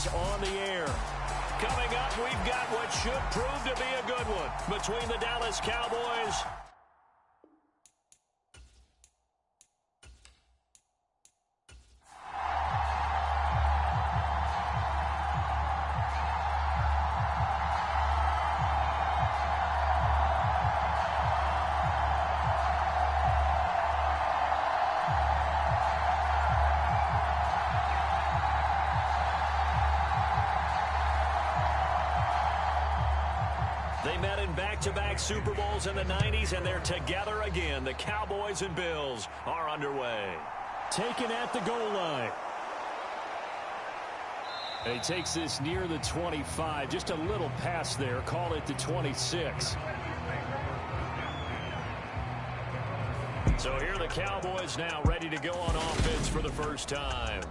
is on the air. Coming up, we've got what should prove to be a good one between the Dallas Cowboys They met in back-to-back Super Bowls in the 90s, and they're together again. The Cowboys and Bills are underway. Taken at the goal line. And he takes this near the 25. Just a little pass there. Call it the 26. So here are the Cowboys now ready to go on offense for the first time.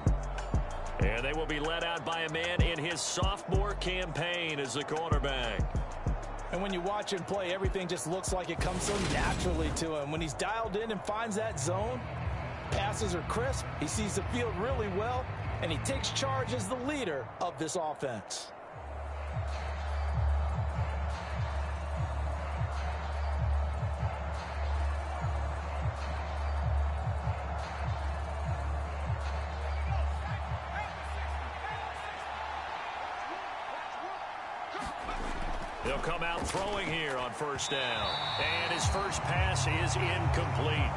And they will be led out by a man in his sophomore campaign as the quarterback. And when you watch him play, everything just looks like it comes so naturally to him. When he's dialed in and finds that zone, passes are crisp, he sees the field really well, and he takes charge as the leader of this offense. He'll come out throwing here on first down. And his first pass is incomplete.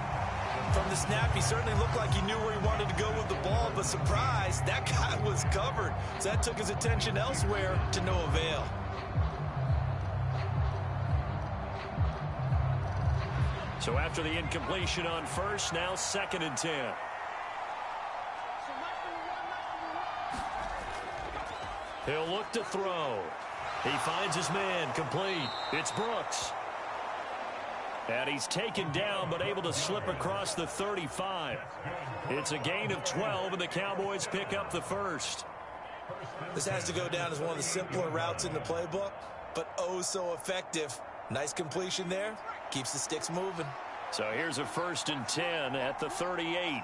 From the snap, he certainly looked like he knew where he wanted to go with the ball, but surprise, that guy was covered. So that took his attention elsewhere to no avail. So after the incompletion on first, now 2nd and 10. He'll look to throw. He finds his man complete. It's Brooks. And he's taken down but able to slip across the 35. It's a gain of 12 and the Cowboys pick up the first. This has to go down as one of the simpler routes in the playbook, but oh so effective. Nice completion there. Keeps the sticks moving. So here's a 1st and 10 at the 38.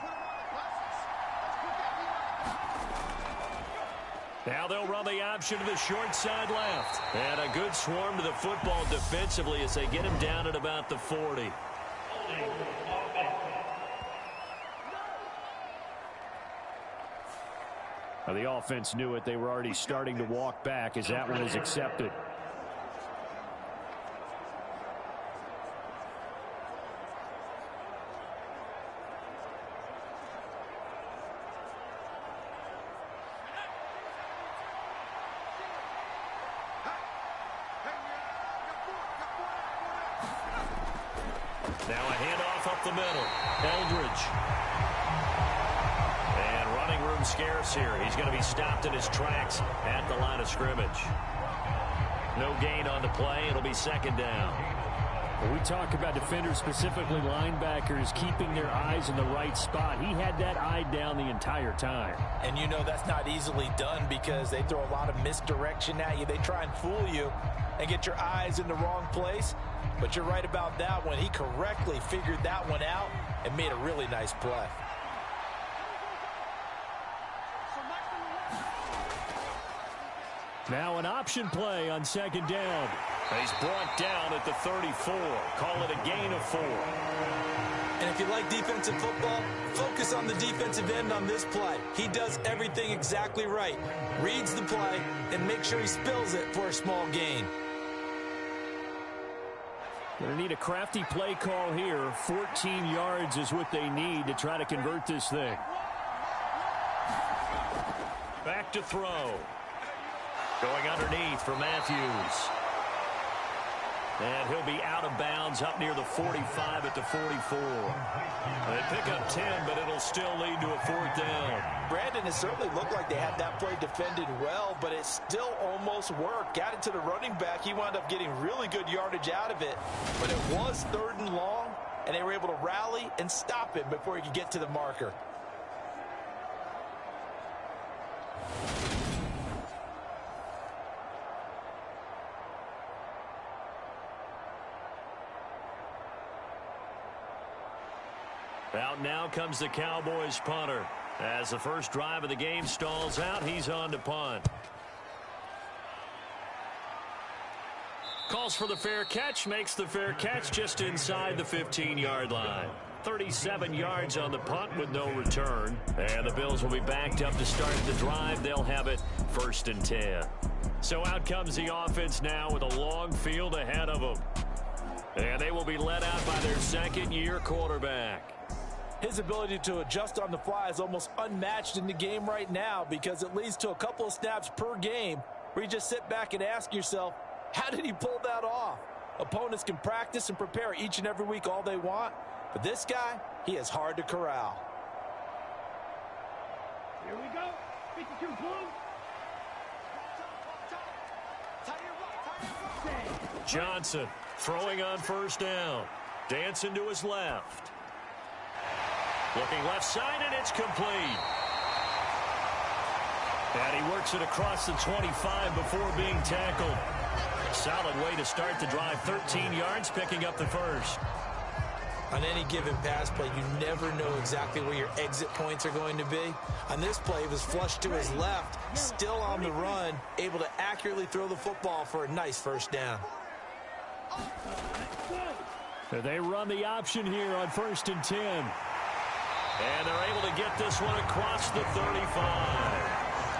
Now they'll run the option to the short side left. And a good swarm to the football defensively as they get him down at about the 40. Now the offense knew it. They were already starting to walk back as that one is accepted. Now a handoff up the middle. Eldridge. And running room scarce here. He's going to be stopped in his tracks at the line of scrimmage. No gain on the play. It'll be 2nd down. When we talk about defenders, specifically linebackers, keeping their eyes in the right spot, he had that eye down the entire time. And you know that's not easily done because they throw a lot of misdirection at you. They try and fool you and get your eyes in the wrong place. But you're right about that one. He correctly figured that one out and made a really nice play. Now an option play on 2nd down. He's brought down at the 34. Call it a gain of 4. And if you like defensive football, focus on the defensive end on this play. He does everything exactly right. Reads the play and makes sure he spills it for a small gain. Going to need a crafty play call here. 14 yards is what they need to try to convert this thing. Back to throw. Going underneath for Matthews. And he'll be out of bounds up near the 45 at the 44. They pick up 10, but it'll still lead to a 4th down. Brandon, it certainly looked like they had that play defended well, but it still almost worked. Got it to the running back. He wound up getting really good yardage out of it. But it was 3rd and long, and they were able to rally and stop him before he could get to the marker. Out now comes the Cowboys punter. As the first drive of the game stalls out, he's on to punt. Calls for the fair catch, makes the fair catch just inside the 15-yard line. 37 yards on the punt with no return. And the Bills will be backed up to start the drive. They'll have it 1st and 10. So out comes the offense now with a long field ahead of them. And they will be led out by their second-year quarterback. His ability to adjust on the fly is almost unmatched in the game right now because it leads to a couple of snaps per game where you just sit back and ask yourself, how did he pull that off? Opponents can practice and prepare each and every week all they want, but this guy, he is hard to corral. Here we go. 52 blue. Johnson throwing on 1st down. Dancing to his left. Looking left side, and it's complete. And he works it across the 25 before being tackled. Solid way to start the drive. 13 yards, picking up the first. On any given pass play, you never know exactly where your exit points are going to be. On this play, he was flushed to his left, still on the run, able to accurately throw the football for a nice 1st down. They run the option here on 1st and 10. And they're able to get this one across the 35.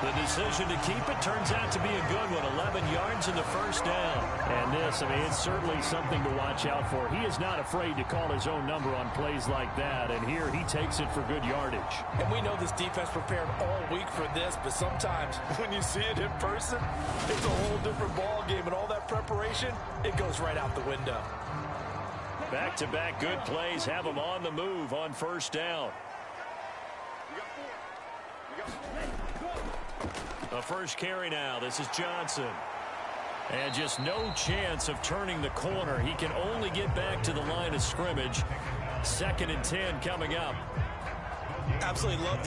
The decision to keep it turns out to be a good one. 11 yards in the 1st down. And this, I mean, it's certainly something to watch out for. He is not afraid to call his own number on plays like that. And here he takes it for good yardage. And we know this defense prepared all week for this, but sometimes when you see it in person, it's a whole different ball game. And all that preparation, it goes right out the window. Back-to-back good plays have him on the move on 1st down. The first carry now. This is Johnson. And just no chance of turning the corner. He can only get back to the line of scrimmage. 2nd and 10 coming up. Absolutely love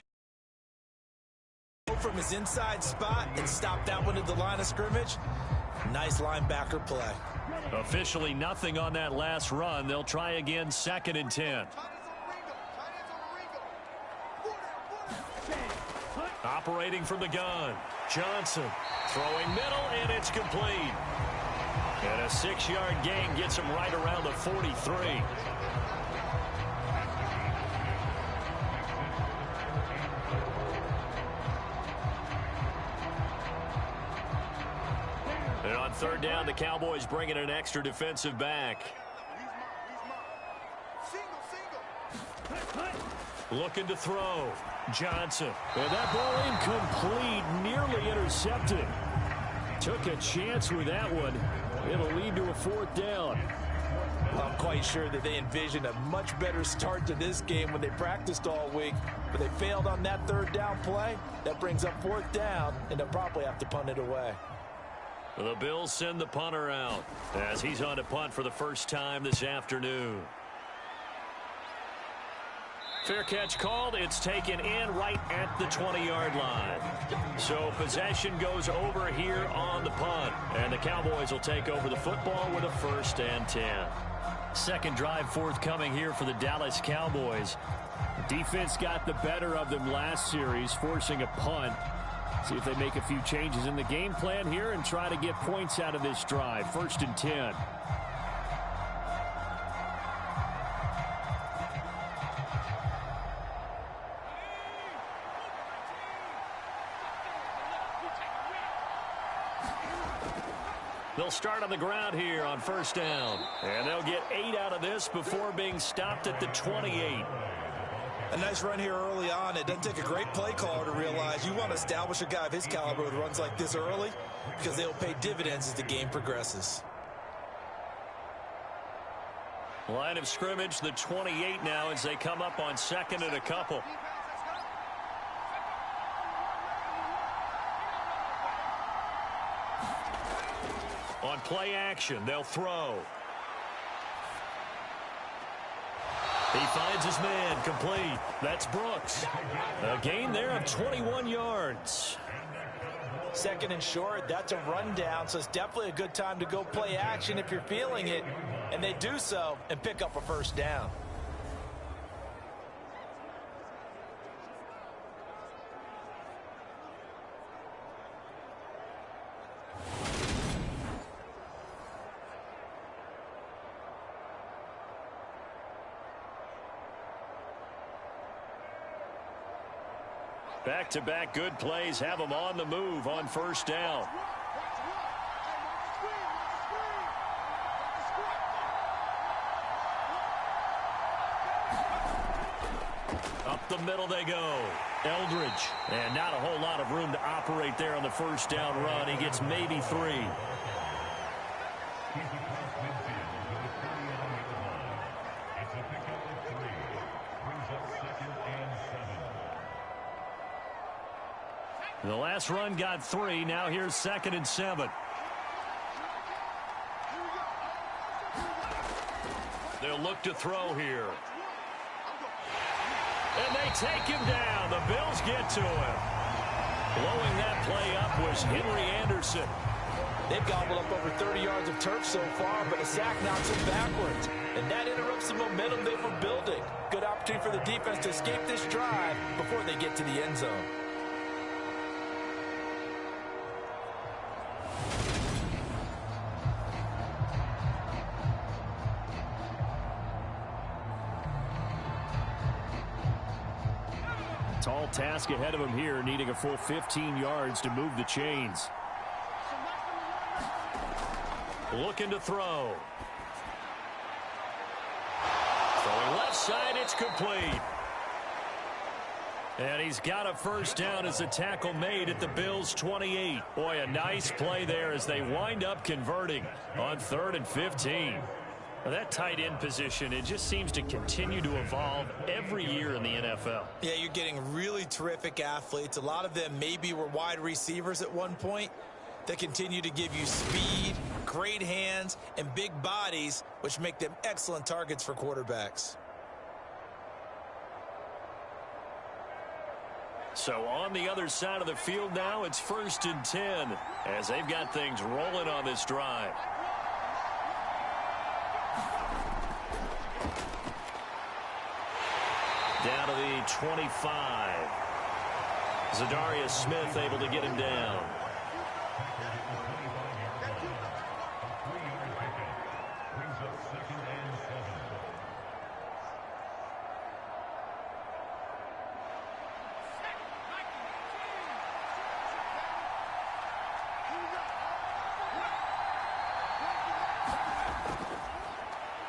from his inside spot and stop that one at the line of scrimmage. Nice linebacker play. Officially nothing on that last run. They'll try again 2nd and 10. Operating from the gun. Johnson throwing middle, and it's complete. And a 6-yard gain gets him right around the 43. And on 3rd down, the Cowboys bring in an extra defensive back. Looking to throw. Johnson. And that ball incomplete, nearly intercepted. Took a chance with that one. It'll lead to a 4th down. Well, I'm quite sure that they envisioned a much better start to this game when they practiced all week, but they failed on that 3rd down play. That brings up 4th down, and they'll probably have to punt it away. The Bills send the punter out as he's on to punt for the first time this afternoon. Fair catch called. It's taken in right at the 20-yard line. So possession goes over here on the punt. And the Cowboys will take over the football with a 1st and 10. Second drive forthcoming here for the Dallas Cowboys. Defense got the better of them last series, forcing a punt. See if they make a few changes in the game plan here and try to get points out of this drive. 1st and 10. They'll start on the ground here on 1st down. And they'll get 8 out of this before being stopped at the 28. A nice run here early on. It doesn't take a great play caller to realize you want to establish a guy of his caliber with runs like this early because they'll pay dividends as the game progresses. Line of scrimmage, the 28 now as they come up on 2nd and a couple. On play action, they'll throw. He finds his man, complete. That's Brooks. A gain there of 21 yards. 2nd and short, that's a rundown, so it's definitely a good time to go play action if you're feeling it. And they do so and pick up a 1st down. Back-to-back good plays have them on the move on first down. Up the middle they go. Eldridge. And not a whole lot of room to operate there on the first down run. He gets maybe 3. The last run got 3. Now here's 2nd and 7. They'll look to throw here. And they take him down. The Bills get to him. Blowing that play up was Henry Anderson. They've gobbled up over 30 yards of turf so far, but a sack knocks them backwards. And that interrupts the momentum they were building. Good opportunity for the defense to escape this drive before they get to the end zone. Tall task ahead of him here, needing a full 15 yards to move the chains. Looking to throw. Throwing left side, it's complete. And he's got a first down as the tackle made at the Bills' 28. Boy, a nice play there as they wind up converting on 3rd and 15. Well, that tight end position, it just seems to continue to evolve every year in the NFL. Yeah, you're getting really terrific athletes. A lot of them maybe were wide receivers at one point. They continue to give you speed, great hands, and big bodies, which make them excellent targets for quarterbacks. So on the other side of the field now, it's 1st and 10 as they've got things rolling on this drive. Down to the 25. Zadarius Smith able to get him down.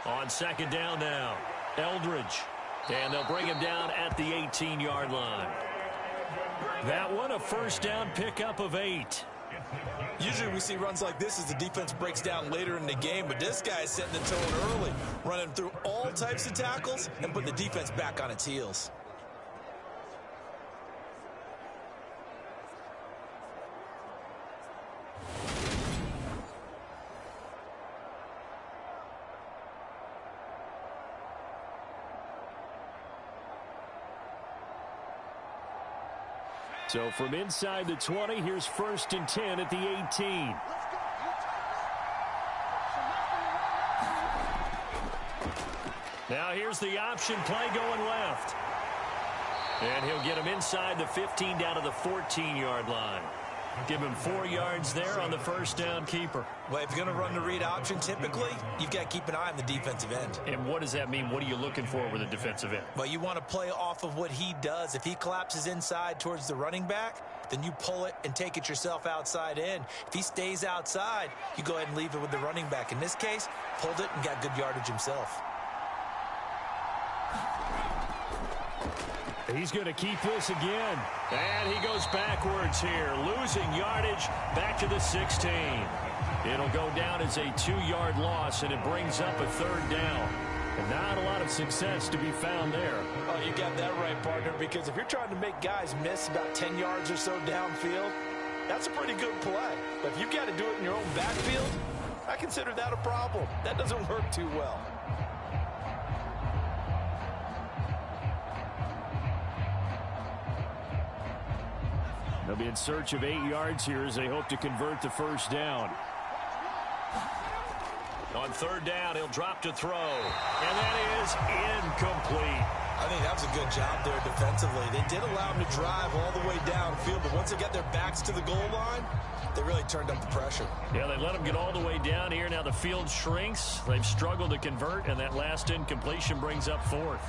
On 2nd down now, Eldridge. And they'll bring him down at the 18-yard line. That one, a first down pickup of 8. Usually we see runs like this as the defense breaks down later in the game, but this guy is setting the tone early, running through all types of tackles and putting the defense back on its heels. So from inside the 20, here's 1st and 10 at the 18. Now here's the option play going left. And he'll get him inside the 15 down to the 14-yard line. Give him 4 yards there on the first down keeper. Well, if you're going to run the read option, typically, you've got to keep an eye on the defensive end. And what does that mean? What are you looking for with a defensive end? Well, you want to play off of what he does. If he collapses inside towards the running back, then you pull it and take it yourself outside in. If he stays outside, you go ahead and leave it with the running back. In this case, pulled it and got good yardage himself. He's going to keep this again. And he goes backwards here, losing yardage back to the 16. It'll go down as a 2-yard loss, and it brings up a 3rd down. And not a lot of success to be found there. Oh, you got that right, partner, because if you're trying to make guys miss about 10 yards or so downfield, that's a pretty good play. But if you've got to do it in your own backfield, I consider that a problem. That doesn't work too well. They'll be in search of 8 yards here as they hope to convert the first down. On 3rd down, he'll drop to throw. And that is incomplete. I think that was a good job there defensively. They did allow him to drive all the way downfield, but once they got their backs to the goal line, they really turned up the pressure. Yeah, they let him get all the way down here. Now the field shrinks. They've struggled to convert, and that last incompletion brings up 4th.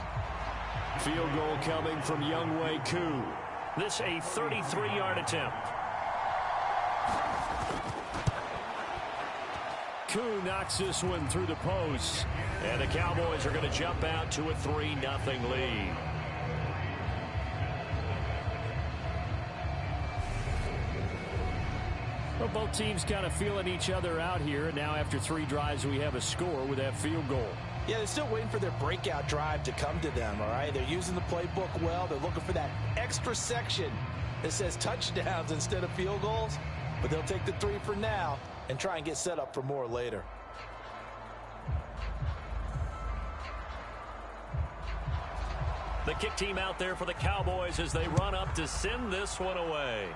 Field goal coming from Younghoe Koo. This a 33-yard attempt. Koo knocks this one through the post. And the Cowboys are going to jump out to a 3-0 lead. Well, both teams kind of feeling each other out here. And now after 3 drives, we have a score with that field goal. Yeah, they're still waiting for their breakout drive to come to them, all right? They're using the playbook well. They're looking for that extra section that says touchdowns instead of field goals. But they'll take the 3 for now and try and get set up for more later. The kick team out there for the Cowboys as they run up to send this one away.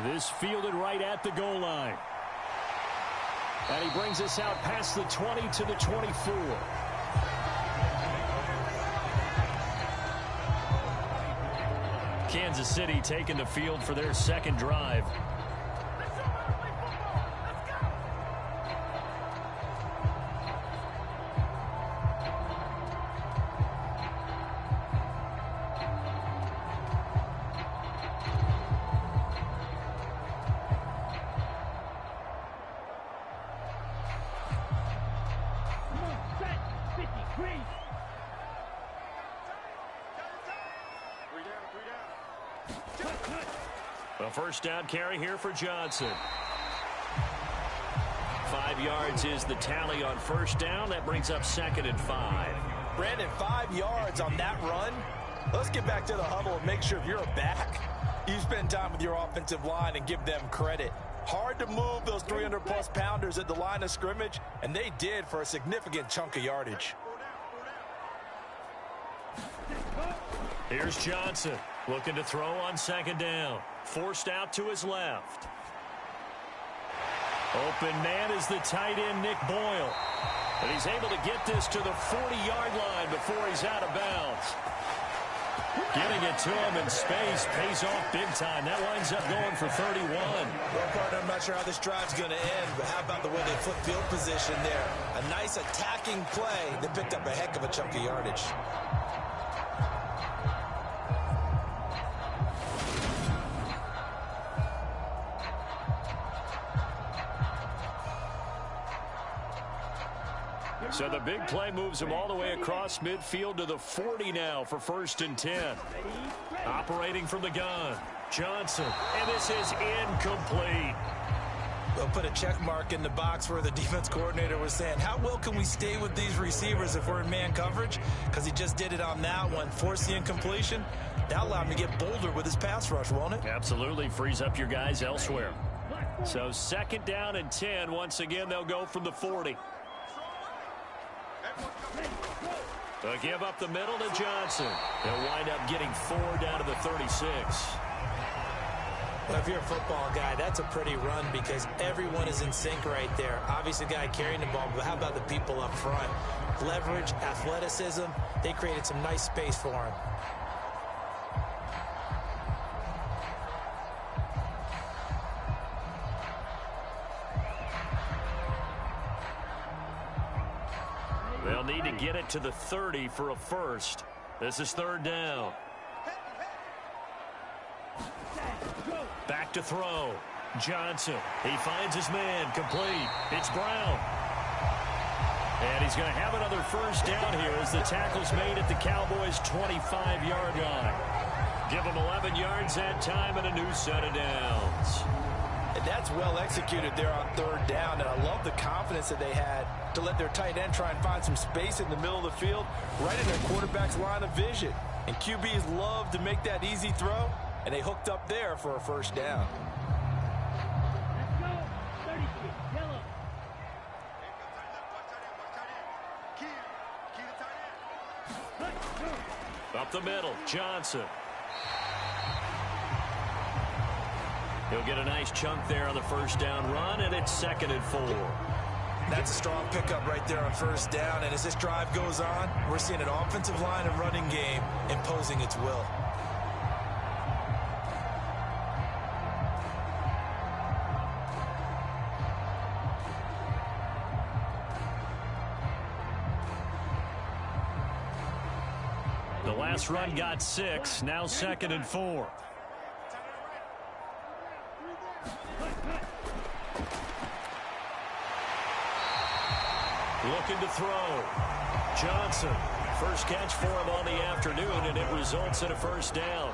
This fielded right at the goal line. And he brings us out past the 20 to the 24. Kansas City taking the field for their second drive. A first down carry here for Johnson. 5 yards is the tally on first down. That brings up 2nd and 5. Brandon, 5 yards on that run. Let's get back to the huddle and make sure if you're a back, you spend time with your offensive line and give them credit. Hard to move those 300-plus pounders at the line of scrimmage, and they did for a significant chunk of yardage. Here's Johnson looking to throw on 2nd down. Forced out to his left. Open man is the tight end, Nick Boyle. And he's able to get this to the 40-yard line before he's out of bounds. Getting it to him in space pays off big time. That winds up going for 31. Well, partner, I'm not sure how this drive's going to end, but how about the way they flip field position there? A nice attacking play that picked up a heck of a chunk of yardage. So the big play moves him all the way across midfield to the 40 now for 1st and 10. Operating from the gun, Johnson, and this is incomplete. They'll put a check mark in the box where the defense coordinator was saying, how well can we stay with these receivers if we're in man coverage? Because he just did it on that one, forced the incompletion. That'll allow him to get bolder with his pass rush, won't it? Absolutely, frees up your guys elsewhere. So 2nd down and 10. Once again, they'll go from the 40. They'll give up the middle to Johnson. They'll wind up getting 4 down to the 36. Well, if you're a football guy, that's a pretty run because everyone is in sync right there. Obviously, the guy carrying the ball, but how about the people up front? Leverage, athleticism, they created some nice space for him. They'll need to get it to the 30 for a first. This is 3rd down. Back to throw. Johnson. He finds his man. Complete. It's Brown. And he's going to have another first down here as the tackle's made at the Cowboys' 25-yard line. Give them 11 yards that time and a new set of downs. And that's well executed there on 3rd down. And I love the confidence that they had to let their tight end try and find some space in the middle of the field, right in their quarterback's line of vision. And QBs love to make that easy throw, and they hooked up there for a first down. Let's go. 36, yellow. Up the middle, Johnson. He'll get a nice chunk there on the first down run, and it's 2nd and 4. That's a strong pickup right there on first down, and as this drive goes on, we're seeing an offensive line and running game imposing its will. The last run got 6. Now 2nd and 4. Looking to throw. Johnson. First catch for him on the afternoon, and it results in a first down.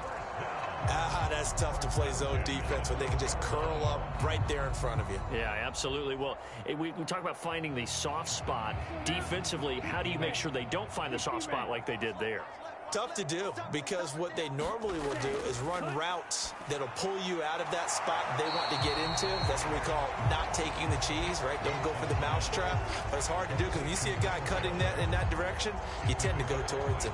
That's tough to play zone defense when they can just curl up right there in front of you. Yeah, absolutely. Well, we talk about finding the soft spot. Defensively, how do you make sure they don't find the soft spot like they did there? Tough to do, because what they normally will do is run routes that'll pull you out of that spot they want to get into. That's what we call not taking the cheese, right? Don't go for the mousetrap. But it's hard to do because when you see a guy cutting that in that direction, you tend to go towards him.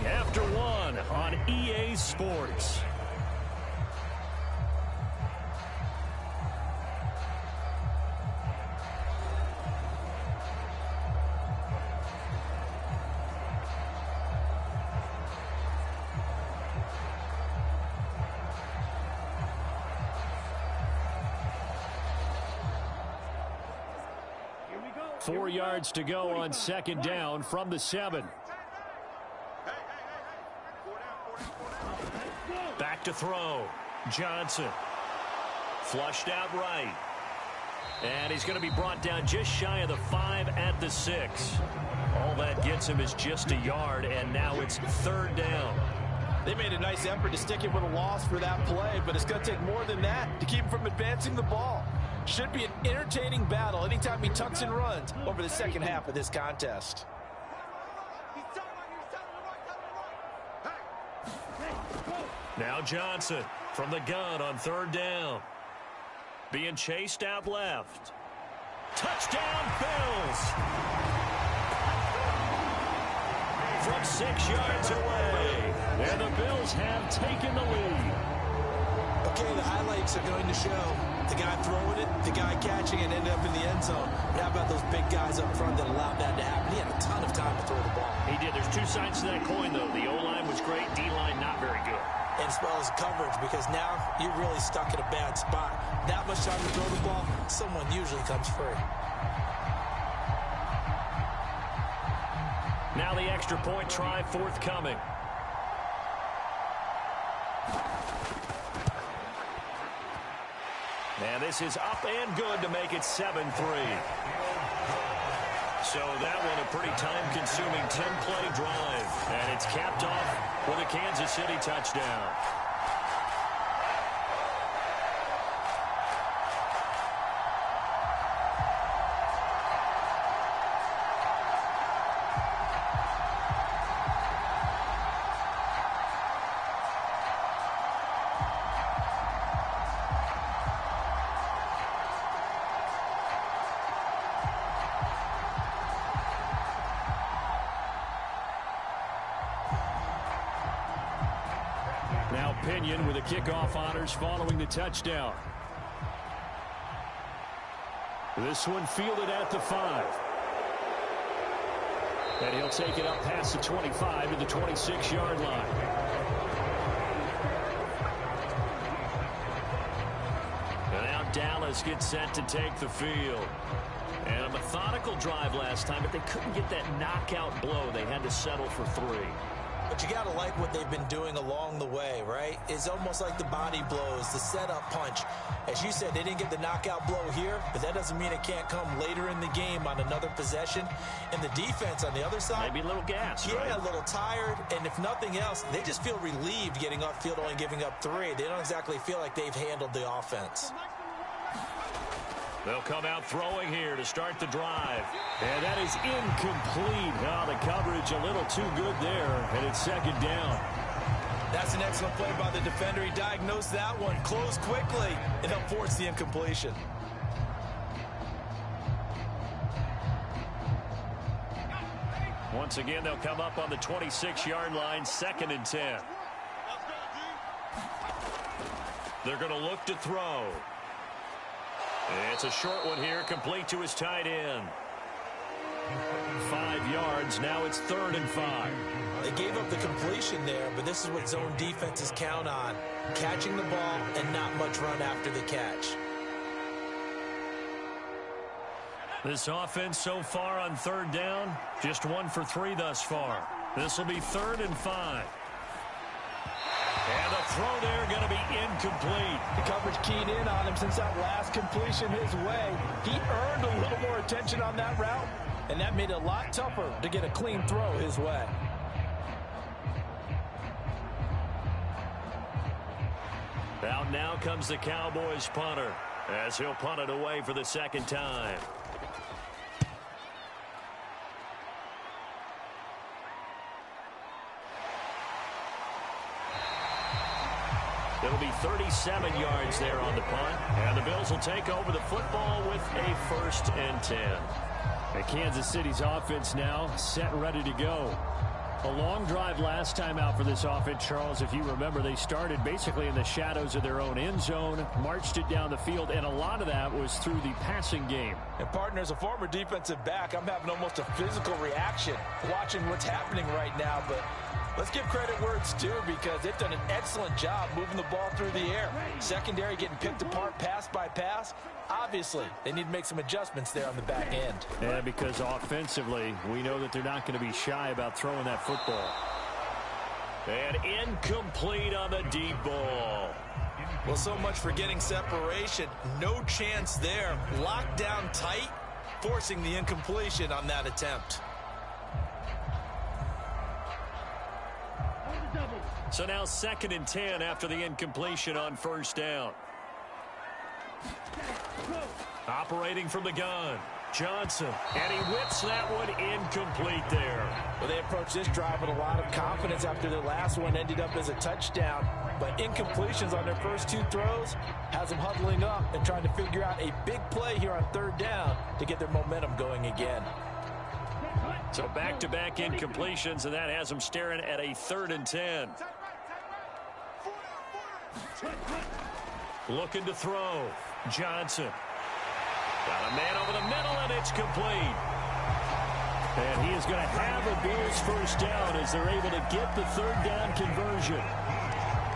After 1 on EA Sports. Here we go. 4 yards to go on 2nd down from the 7. Back to throw. Johnson. Flushed out right. And he's going to be brought down just shy of the 5 at the 6. All that gets him is just a yard, and now it's 3rd down. They made a nice effort to stick him with a loss for that play, but it's going to take more than that to keep him from advancing the ball. Should be an entertaining battle anytime he tucks and runs over the second half of this contest. Now Johnson from the gun on 3rd down. Being chased out left. Touchdown, Bills! From 6 yards away. And the Bills have taken the lead. Okay, the highlights are going to show the guy throwing it, the guy catching it, ended up in the end zone. But how about those big guys up front that allowed that to happen? He had a ton of time to throw the ball. He did. There's 2 sides to that coin, though. The O-line was great. D-line not very good. And as well as coverage, because now you're really stuck in a bad spot. That much time to throw the ball, someone usually comes free. Now the extra point try forthcoming. And this is up and good to make it 7-3. So that one a pretty time-consuming 10-play drive. And it's capped off with a Kansas City touchdown. Now Pinion with the kickoff honors following the touchdown. This one fielded at the 5. And he'll take it up past the 25 to the 26-yard line. And now Dallas gets set to take the field. And a methodical drive last time, but they couldn't get that knockout blow. They had to settle for 3. But you got to like what they've been doing along the way, right? It's almost like the body blows, the setup punch. As you said, they didn't get the knockout blow here, but that doesn't mean it can't come later in the game on another possession. And the defense on the other side, maybe a little gas, yeah, right? A little tired. And if nothing else, they just feel relieved getting upfield, only giving up 3. They don't exactly feel like they've handled the offense. They'll come out throwing here to start the drive. And that is incomplete. Oh, the coverage a little too good there, and it's 2nd down. That's an excellent play by the defender. He diagnosed that one, closed quickly, and they'll force the incompletion. Once again, they'll come up on the 26-yard line, 2nd and 10. They're going to look to throw. It's a short one here, complete to his tight end. 5 yards, now it's 3rd and 5. They gave up the completion there, but this is what zone defenses count on. Catching the ball and not much run after the catch. This offense so far on 3rd down, just 1 for 3 thus far. This will be 3rd and 5. And the throw there going to be incomplete. The coverage keyed in on him since that last completion his way. He earned a little more attention on that route, and that made it a lot tougher to get a clean throw his way. Out now comes the Cowboys punter, as he'll punt it away for the 2nd time. It'll be 37 yards there on the punt. And the Bills will take over the football with a 1st and 10. And Kansas City's offense now set and ready to go. A long drive last time out for this offense, Charles. If you remember, they started basically in the shadows of their own end zone, marched it down the field, and a lot of that was through the passing game. And partner, as a former defensive back, I'm having almost a physical reaction watching what's happening right now. But let's give credit where it's due, because they've done an excellent job moving the ball through the air. Secondary getting picked apart pass by pass. Obviously, they need to make some adjustments there on the back end. Yeah, because offensively, we know that they're not going to be shy about throwing that football. And incomplete on the deep ball. Well, so much for getting separation. No chance there. Locked down tight, forcing the incompletion on that attempt. So now 2nd and 10 after the incompletion on 1st down. Operating from the gun, Johnson, and he whips that one incomplete there. Well, they approached this drive with a lot of confidence after their last one ended up as a touchdown. But incompletions on their first 2 throws has them huddling up and trying to figure out a big play here on 3rd down to get their momentum going again. So back-to-back incompletions, and that has them staring at a 3rd and 10. Looking to throw. Johnson. Got a man over the middle, and it's complete. And he is going to have a Bills 1st down as they're able to get the 3rd down conversion.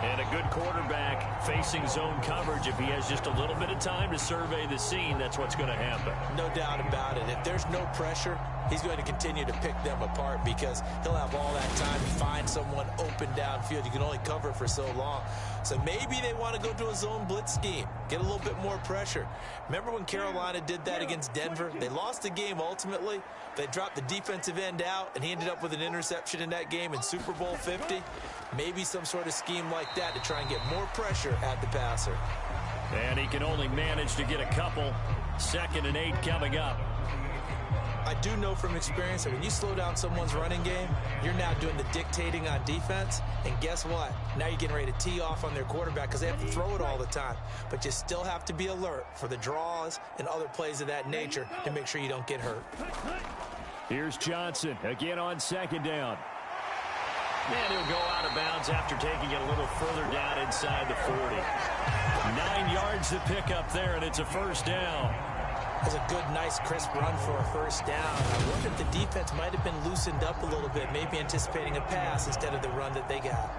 And a good quarterback facing zone coverage. If he has just a little bit of time to survey the scene, that's what's going to happen. No doubt about it. If there's no pressure, he's going to continue to pick them apart, because he'll have all that time to find someone open downfield. You can only cover for so long. So maybe they want to go to a zone blitz scheme, get a little bit more pressure. Remember when Carolina did that against Denver? They lost the game ultimately. They dropped the defensive end out, and he ended up with an interception in that game in Super Bowl 50. Maybe some sort of scheme like that to try and get more pressure at the passer. And he can only manage to get a couple. 2nd and 8 coming up. I do know from experience that when you slow down someone's running game, you're now doing the dictating on defense. And guess what? Now you're getting ready to tee off on their quarterback, because they have to throw it all the time. But you still have to be alert for the draws and other plays of that nature to make sure you don't get hurt. Here's Johnson again on 2nd down. And he'll go out of bounds after taking it a little further down inside the 40. 9 yards to pick up there, and it's a 1st down. That's a good, nice, crisp run for a 1st down. I wonder if the defense might have been loosened up a little bit, maybe anticipating a pass instead of the run that they got.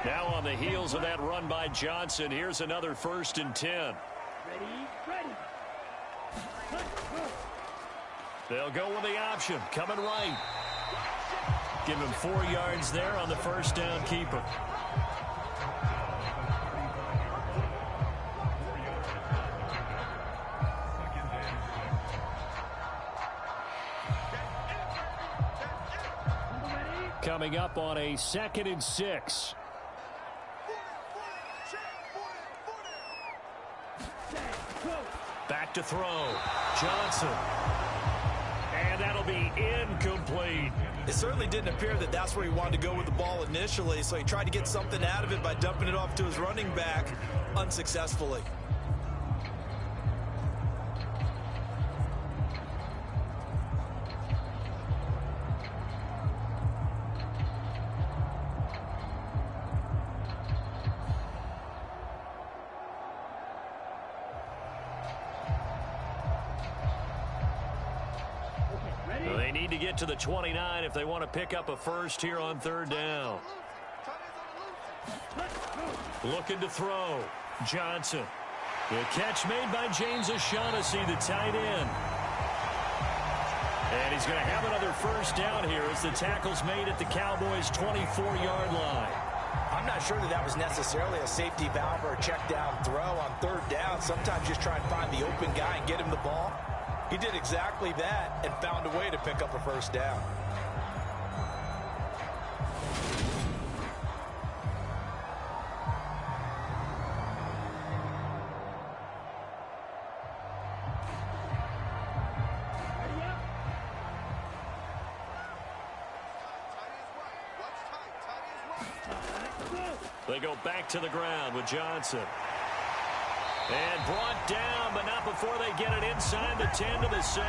Now on the heels of that run by Johnson, here's another 1st and 10. Ready. They'll go with the option, coming right. Give him 4 yards there on the 1st down keeper. Coming up on a 2nd and 6. Back to throw. Johnson. And that'll be incomplete. It certainly didn't appear that that's where he wanted to go with the ball initially, so he tried to get something out of it by dumping it off to his running back unsuccessfully. to get to the 29 if they want to pick up a first here on third down. Looking to throw. Johnson. The catch made by James O'Shaughnessy, the tight end. And he's going to have another first down here as the tackle's made at the Cowboys' 24-yard line. I'm not sure that was necessarily a safety valve or a check down throw on third down. Sometimes just try and find the open guy and get him the ball. He did exactly that and found a way to pick up a first down. They go back to the ground with Johnson. And brought down, but not before they get it inside the 10 to the 7.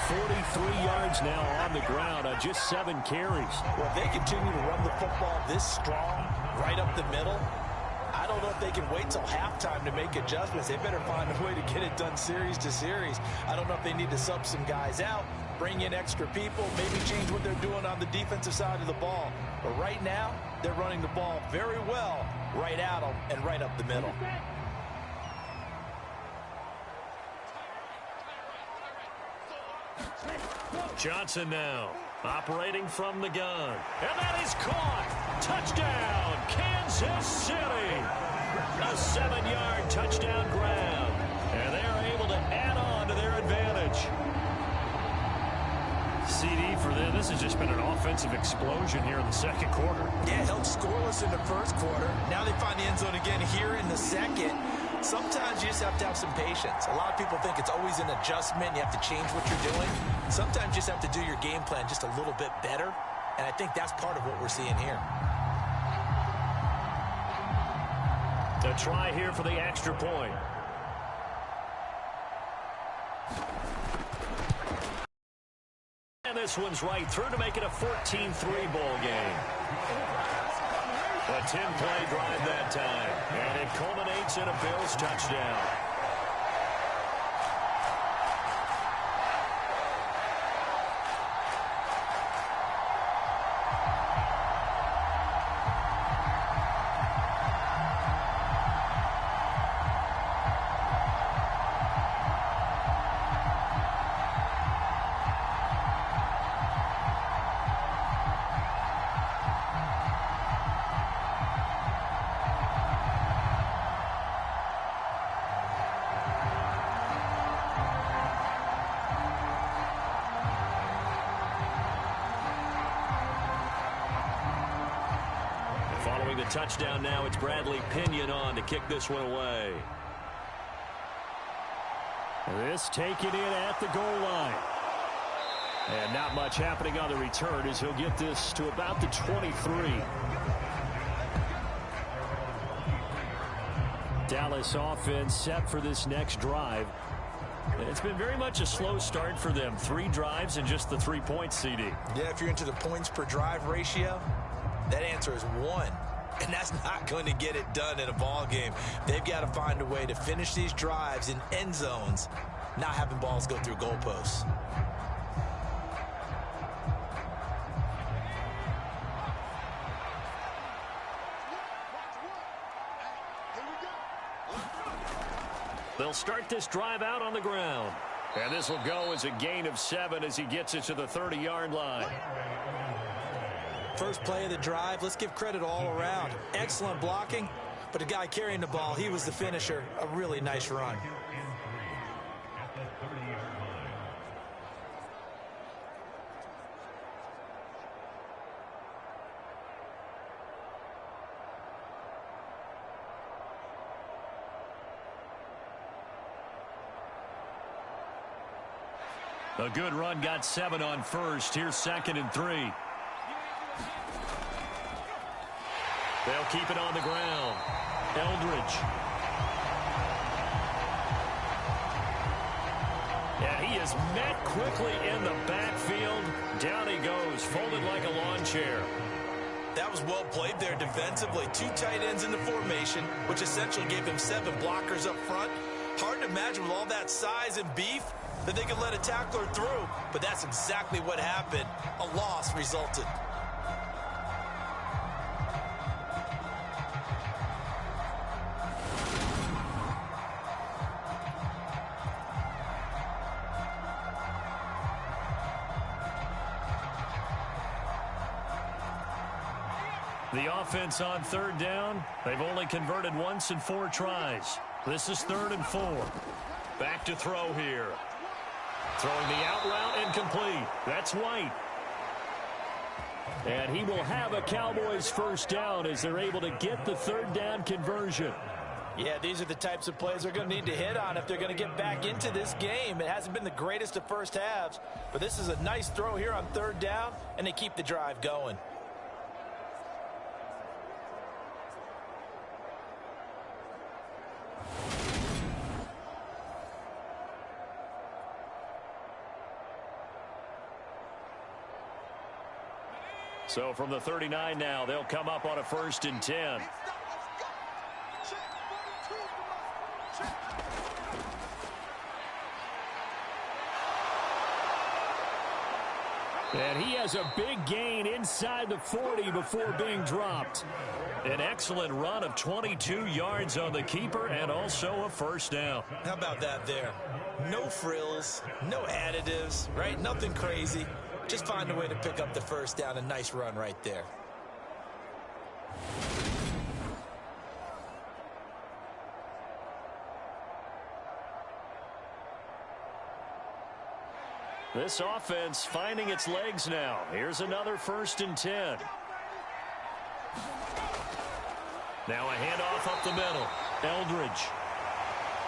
43 yards now on the ground on just 7 carries. Well, if they continue to run the football this strong, right up the middle, I don't know if they can wait till halftime to make adjustments. They better find a way to get it done series to series. I don't know if they need to sub some guys out, bring in extra people, maybe change what they're doing on the defensive side of the ball. But right now, they're running the ball very well right at them and right up the middle. Johnson now operating from the gun. And that is caught. Touchdown, Kansas City. A 7-yard touchdown grab. And they are able to add on to their advantage. CD for them. This has just been an offensive explosion here in the second quarter. Yeah, held scoreless in the first quarter. Now they find the end zone again here in the second. Sometimes you just have to have some patience. A lot of people think it's always an adjustment. You have to change what you're doing. Sometimes you just have to do your game plan just a little bit better. And I think that's part of what we're seeing here. A try here for the extra point. And this one's right through to make it a 14-3 ball game. A 10-play drive that time. And it culminates in a Bills touchdown. Following the touchdown now, it's Bradley Pinion on to kick this one away. This taken in at the goal line. And not much happening on the return as he'll get this to about the 23. Dallas offense set for this next drive. It's been very much a slow start for them. 3 drives and just the 3 points, CD. Yeah, if you're into the points per drive ratio, that answer is 1. And that's not going to get it done in a ball game. They've got to find a way to finish these drives in end zones, not having balls go through goalposts. They'll start this drive out on the ground. And this will go as a gain of 7 as he gets it to the 30-yard line. First play of the drive, let's give credit all around. Excellent blocking, but the guy carrying the ball, he was the finisher. A really nice run. A good run, got 7 on first. Here's 2nd and 3. They'll keep it on the ground. Eldridge. And he is met quickly in the backfield. Down he goes, folded like a lawn chair. That was well played there defensively. 2 tight ends in the formation, which essentially gave him 7 blockers up front. Hard to imagine with all that size and beef, that they could let a tackler through, but that's exactly what happened. A loss resulted. The offense on third down. They've only converted once in 4 tries. This is 3rd and 4. Back to throw here. Throwing the out route incomplete. That's White. And he will have a Cowboys first down as they're able to get the 3rd down conversion. Yeah, these are the types of plays they're going to need to hit on if they're going to get back into this game. It hasn't been the greatest of first halves, but this is a nice throw here on 3rd down, and they keep the drive going. So from the 39 now, they'll come up on a 1st and 10. And he has a big gain inside the 40 before being dropped. An excellent run of 22 yards on the keeper and also a first down. How about that there? No frills, no additives, right? Nothing crazy. Just find a way to pick up the first down. A nice run right there. This offense finding its legs now. Here's another 1st and 10. Now a handoff up the middle. Eldridge.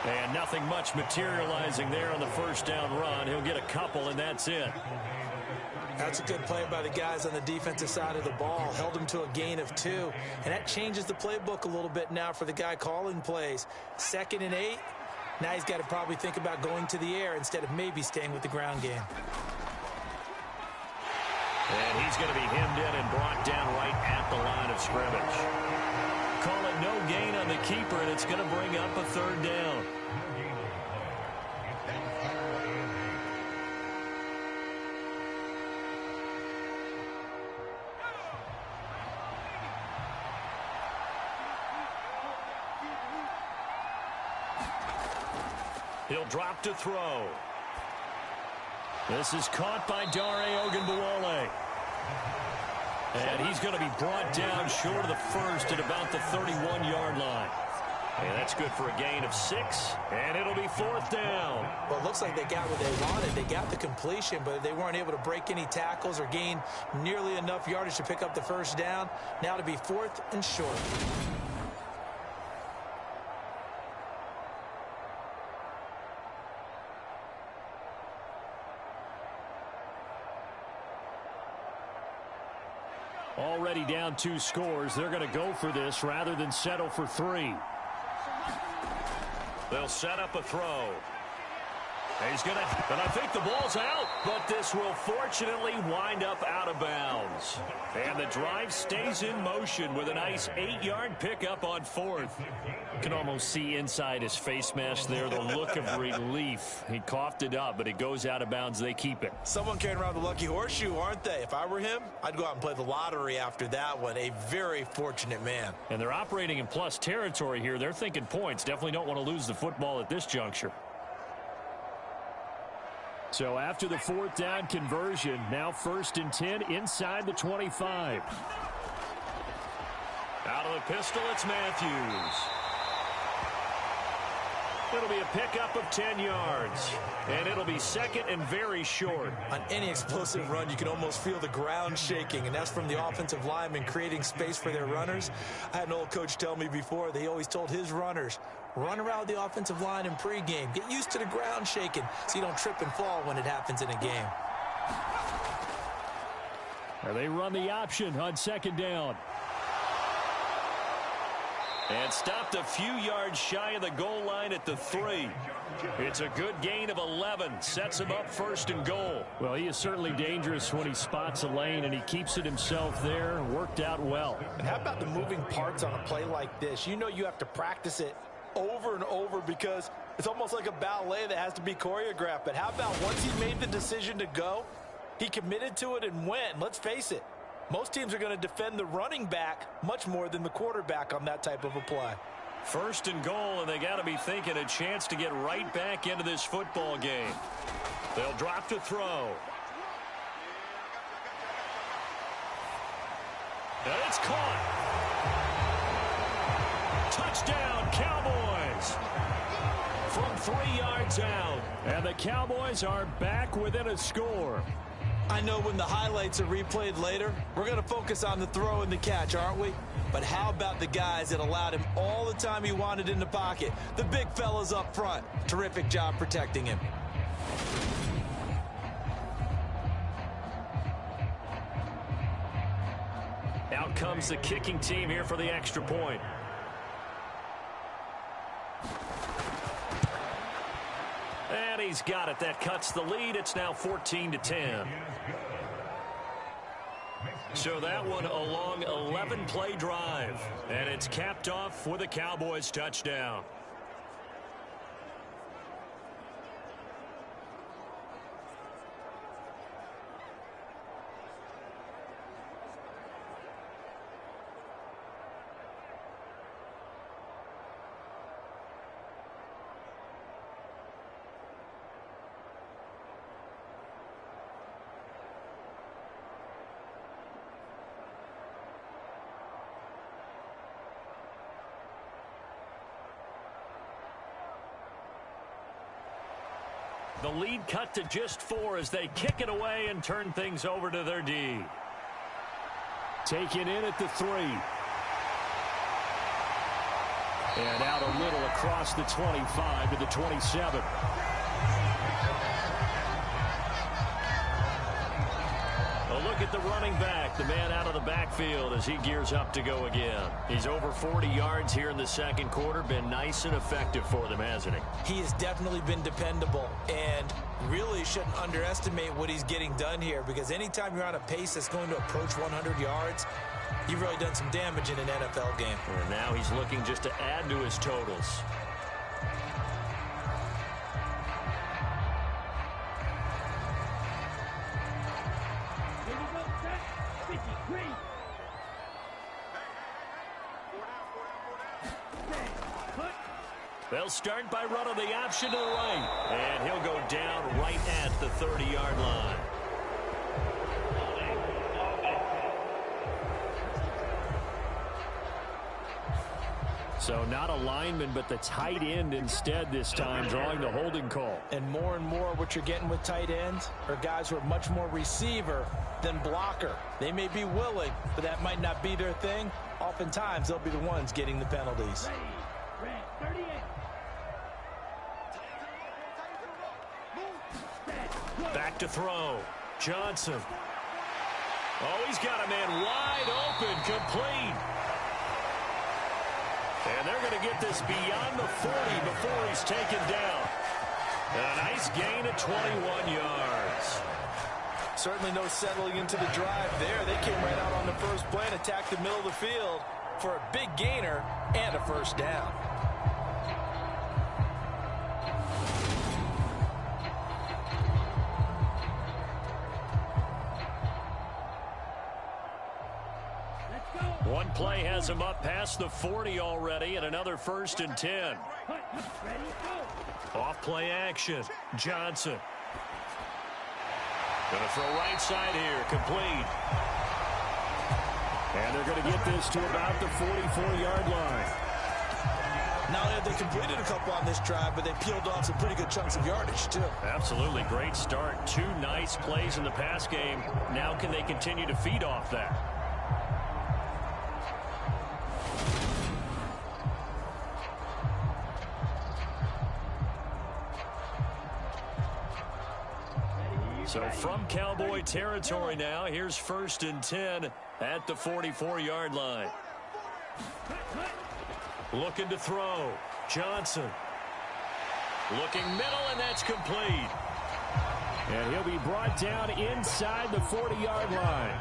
And nothing much materializing there on the first down run. He'll get a couple, and that's it. That's a good play by the guys on the defensive side of the ball. Held him to a gain of 2. And that changes the playbook a little bit now for the guy calling plays. 2nd and 8. Now he's got to probably think about going to the air instead of maybe staying with the ground game. And he's going to be hemmed in and brought down right at the line of scrimmage. Call it no gain on the keeper, and it's going to bring up a 3rd down. He'll drop to throw. This is caught by Dare Ogunbowale. And he's going to be brought down short of the first at about the 31-yard line. And that's good for a gain of 6, and it'll be 4th down. Well, it looks like they got what they wanted. They got the completion, but they weren't able to break any tackles or gain nearly enough yardage to pick up the first down. Now to be 4th and short. Already down 2 scores. They're going to go for this rather than settle for 3. They'll set up a throw. He's going to, and I think the ball's out, but this will fortunately wind up out of bounds. And the drive stays in motion with a nice 8-yard pickup on 4th. You can almost see inside his face mask there the look of relief. He coughed it up, but it goes out of bounds. They keep it. Someone carrying around the lucky horseshoe, aren't they? If I were him, I'd go out and play the lottery after that one. A very fortunate man. And they're operating in plus territory here. They're thinking points. Definitely don't want to lose the football at this juncture. So after the 4th down conversion, now 1st and 10 inside the 25. Out of the pistol, it's Matthews. It'll be a pickup of 10 yards. And it'll be 2nd and very short. On any explosive run, you can almost feel the ground shaking, and that's from the offensive linemen creating space for their runners. I had an old coach tell me before, they always told his runners, run around the offensive line in pregame. Get used to the ground shaking so you don't trip and fall when it happens in a game. Now they run the option on 2nd down. And stopped a few yards shy of the goal line at the 3. It's a good gain of 11. Sets him up 1st and goal. Well, he is certainly dangerous when he spots a lane, and he keeps it himself there. Worked out well. And how about the moving parts on a play like this? You know you have to practice it over and over because It's almost like a ballet that has to be choreographed. But how about once he made the decision to go, he committed to it and went. Let's face it, most teams are going to defend the running back much more than the quarterback on that type of a play. First and goal, and they got to be thinking a chance to get right back into this football game. They'll drop to throw. And it's caught. Touchdown, Cowboys. From 3 yards out. And the Cowboys are back within a score. I know when the highlights are replayed later, we're going to focus on the throw and the catch, aren't we? But how about the guys that allowed him all the time he wanted in the pocket? The big fellas up front. Terrific job protecting him. Out comes the kicking team here for the extra point. And he's got it. That cuts the lead. It's now 14-10. So that one a long 11-play drive. And it's capped off with a Cowboys touchdown. The lead cut to just 4 as they kick it away and turn things over to their D. Taken in at the 3. And out a little across the 25 to the 27. A look at the running back, the man out of the backfield as he gears up to go again. He's over 40 yards here in the second quarter. Been nice and effective for them, hasn't he? He has definitely been dependable and really shouldn't underestimate what he's getting done here, because anytime you're on a pace that's going to approach 100 yards, you've really done some damage in an NFL game. And now he's looking just to add to his totals. They'll start by running the option to the right. And he'll go down right at the 30-yard line. So not a lineman, but the tight end instead this time, drawing the holding call. And more what you're getting with tight ends are guys who are much more receiver than blocker. They may be willing, but that might not be their thing. Oftentimes, they'll be the ones getting the penalties. Back to throw. Johnson. Oh, he's got a man wide open, complete. And they're going to get this beyond the 40 before he's taken down. A nice gain of 21 yards. Certainly no settling into the drive there. They came right out on the first play and attacked the middle of the field for a big gainer and a first down. One play has him up past the 40 already, and another 1st and 10. Off play action. Johnson. Going to throw right side here. Complete. And they're going to get this to about the 44-yard line. Not only have they completed a couple on this drive, but they peeled off some pretty good chunks of yardage, too. Absolutely. Great start. 2 nice plays in the pass game. Now can they continue to feed off that? So from Cowboy territory now, here's 1st and 10 at the 44-yard line. Looking to throw. Johnson. Looking middle, and that's complete. And he'll be brought down inside the 40-yard line.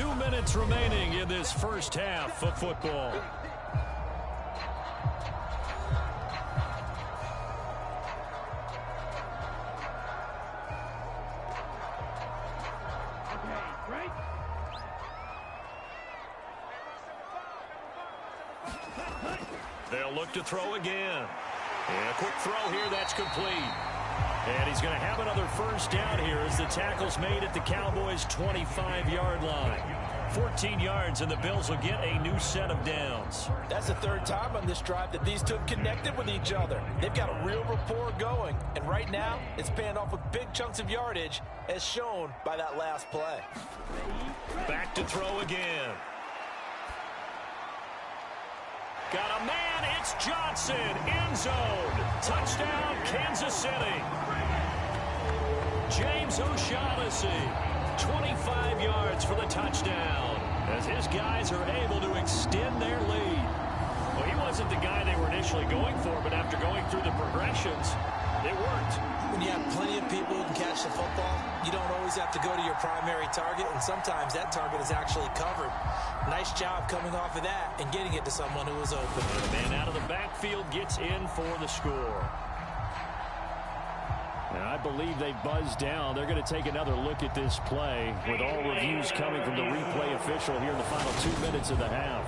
2 minutes remaining in this first half of football. They'll look to throw again. And a quick throw here, that's complete. And he's going to have another first down here as the tackle's made at the Cowboys' 25-yard line. 14 yards, and the Bills will get a new set of downs. That's the third time on this drive that these two have connected with each other. They've got a real rapport going, and right now it's paying off with big chunks of yardage, as shown by that last play. Back to throw again. Got a man, it's Johnson, end zone. Touchdown, Kansas City. James O'Shaughnessy, 25 yards for the touchdown, as his guys are able to extend their lead. Well, he wasn't the guy they were initially going for, but after going through the progressions, it worked. When you have plenty of people who can catch the football, you don't always have to go to your primary target, and sometimes that target is actually covered. Nice job coming off of that and getting it to someone who was open. The man out of the backfield gets in for the score. And I believe they buzzed down. They're going to take another look at this play with all reviews coming from the replay official here in the final 2 minutes of the half.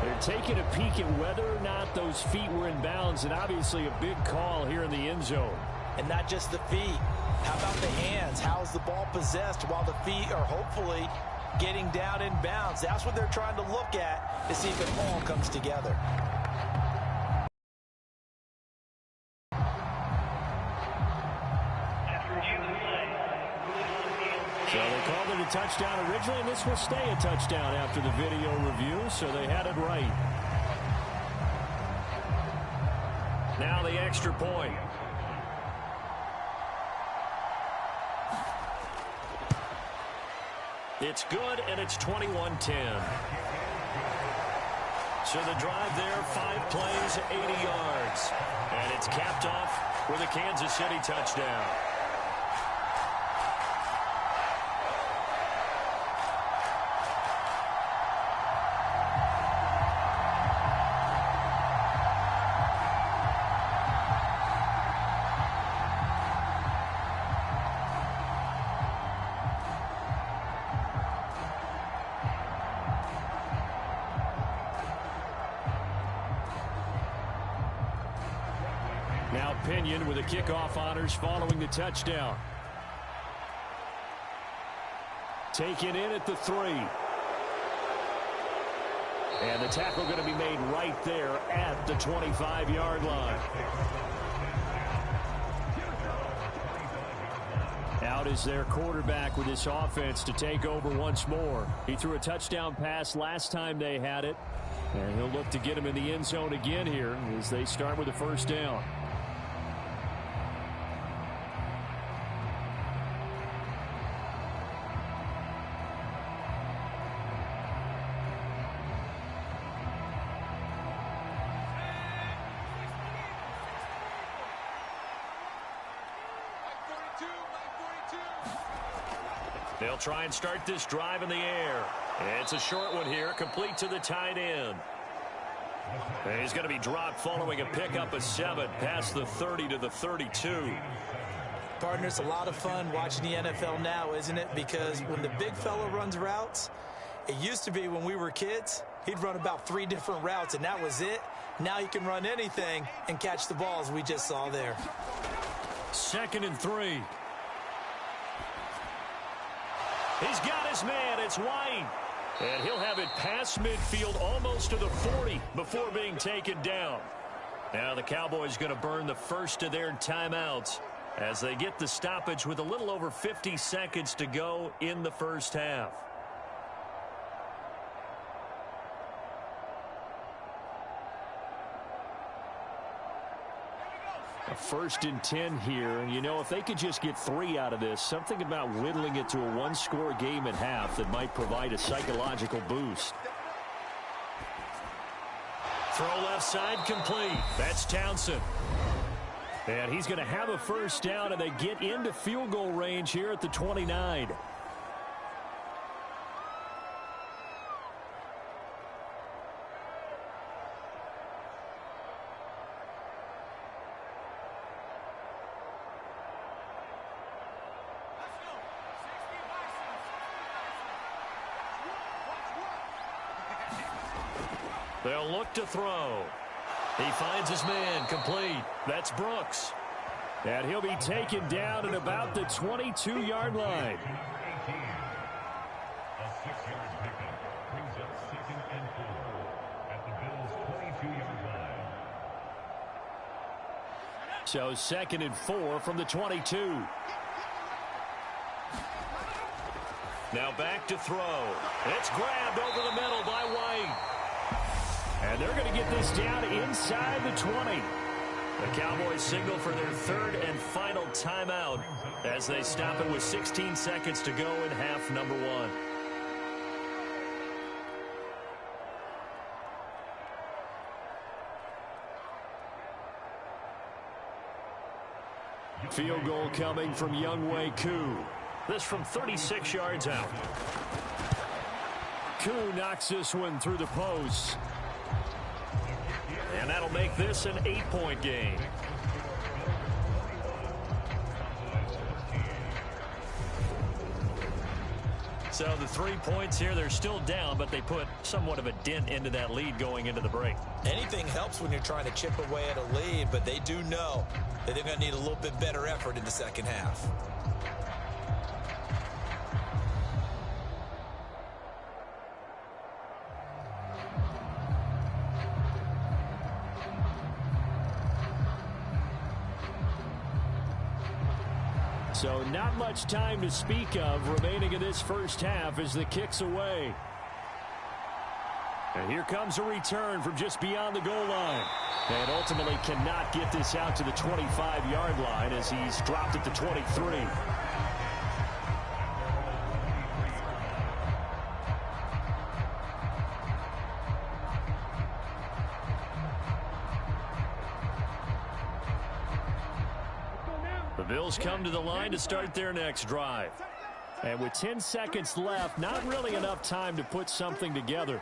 They're taking a peek at whether or not those feet were in bounds, and obviously a big call here in the end zone. And not just the feet. How about the hands? How is the ball possessed while the feet are hopefully getting down in bounds? That's what they're trying to look at to see if it all comes together. So they called it a touchdown originally, and this will stay a touchdown after the video review, so they had it right. Now the extra point. It's good, and it's 21-10. So the drive there, 5 plays, 80 yards. And it's capped off with a Kansas City touchdown. Now Pinion with the kickoff honors following the touchdown. Taken in at the 3. And the tackle going to be made right there at the 25-yard line. Out is their quarterback with this offense to take over once more. He threw a touchdown pass last time they had it. And he'll look to get him in the end zone again here as they start with a first down. They'll try and start this drive in the air. It's a short one here, complete to the tight end. And he's going to be dropped following a pickup of 7 past the 30 to the 32. Partner, it's a lot of fun watching the NFL now, isn't it? Because when the big fella runs routes, it used to be when we were kids, he'd run about 3 different routes, and that was it. Now he can run anything and catch the balls we just saw there. 2nd and 3. He's got his man. It's White. And he'll have it past midfield almost to the 40 before being taken down. Now the Cowboys going to burn the first of their timeouts as they get the stoppage with a little over 50 seconds to go in the first half. A 1st and 10 here, and you know, if they could just get 3 out of this, something about whittling it to a 1-score game at half that might provide a psychological boost. Throw left side complete. That's Townsend. And he's going to have a first down, and they get into field goal range here at the 29. They'll look to throw. He finds his man complete. That's Brooks. And he'll be taken down at about the 22-yard line. So 2nd and 4 from the 22. Now back to throw. It's grabbed over the middle by White. And they're going to get this down inside the 20. The Cowboys signal for their 3rd and final timeout as they stop it with 16 seconds to go in half number 1. Field goal coming from Younghoe Koo. This from 36 yards out. Koo knocks this one through the post. And that'll make this an 8-point game. So the 3 points here, they're still down, but they put somewhat of a dent into that lead going into the break. Anything helps when you're trying to chip away at a lead, but they do know that they're going to need a little bit better effort in the second half. So not much time to speak of remaining in this first half as the kick's away. And here comes a return from just beyond the goal line. And ultimately cannot get this out to the 25-yard line as he's dropped at the 23. The Bills come to the line to start their next drive. And with 10 seconds left, not really enough time to put something together.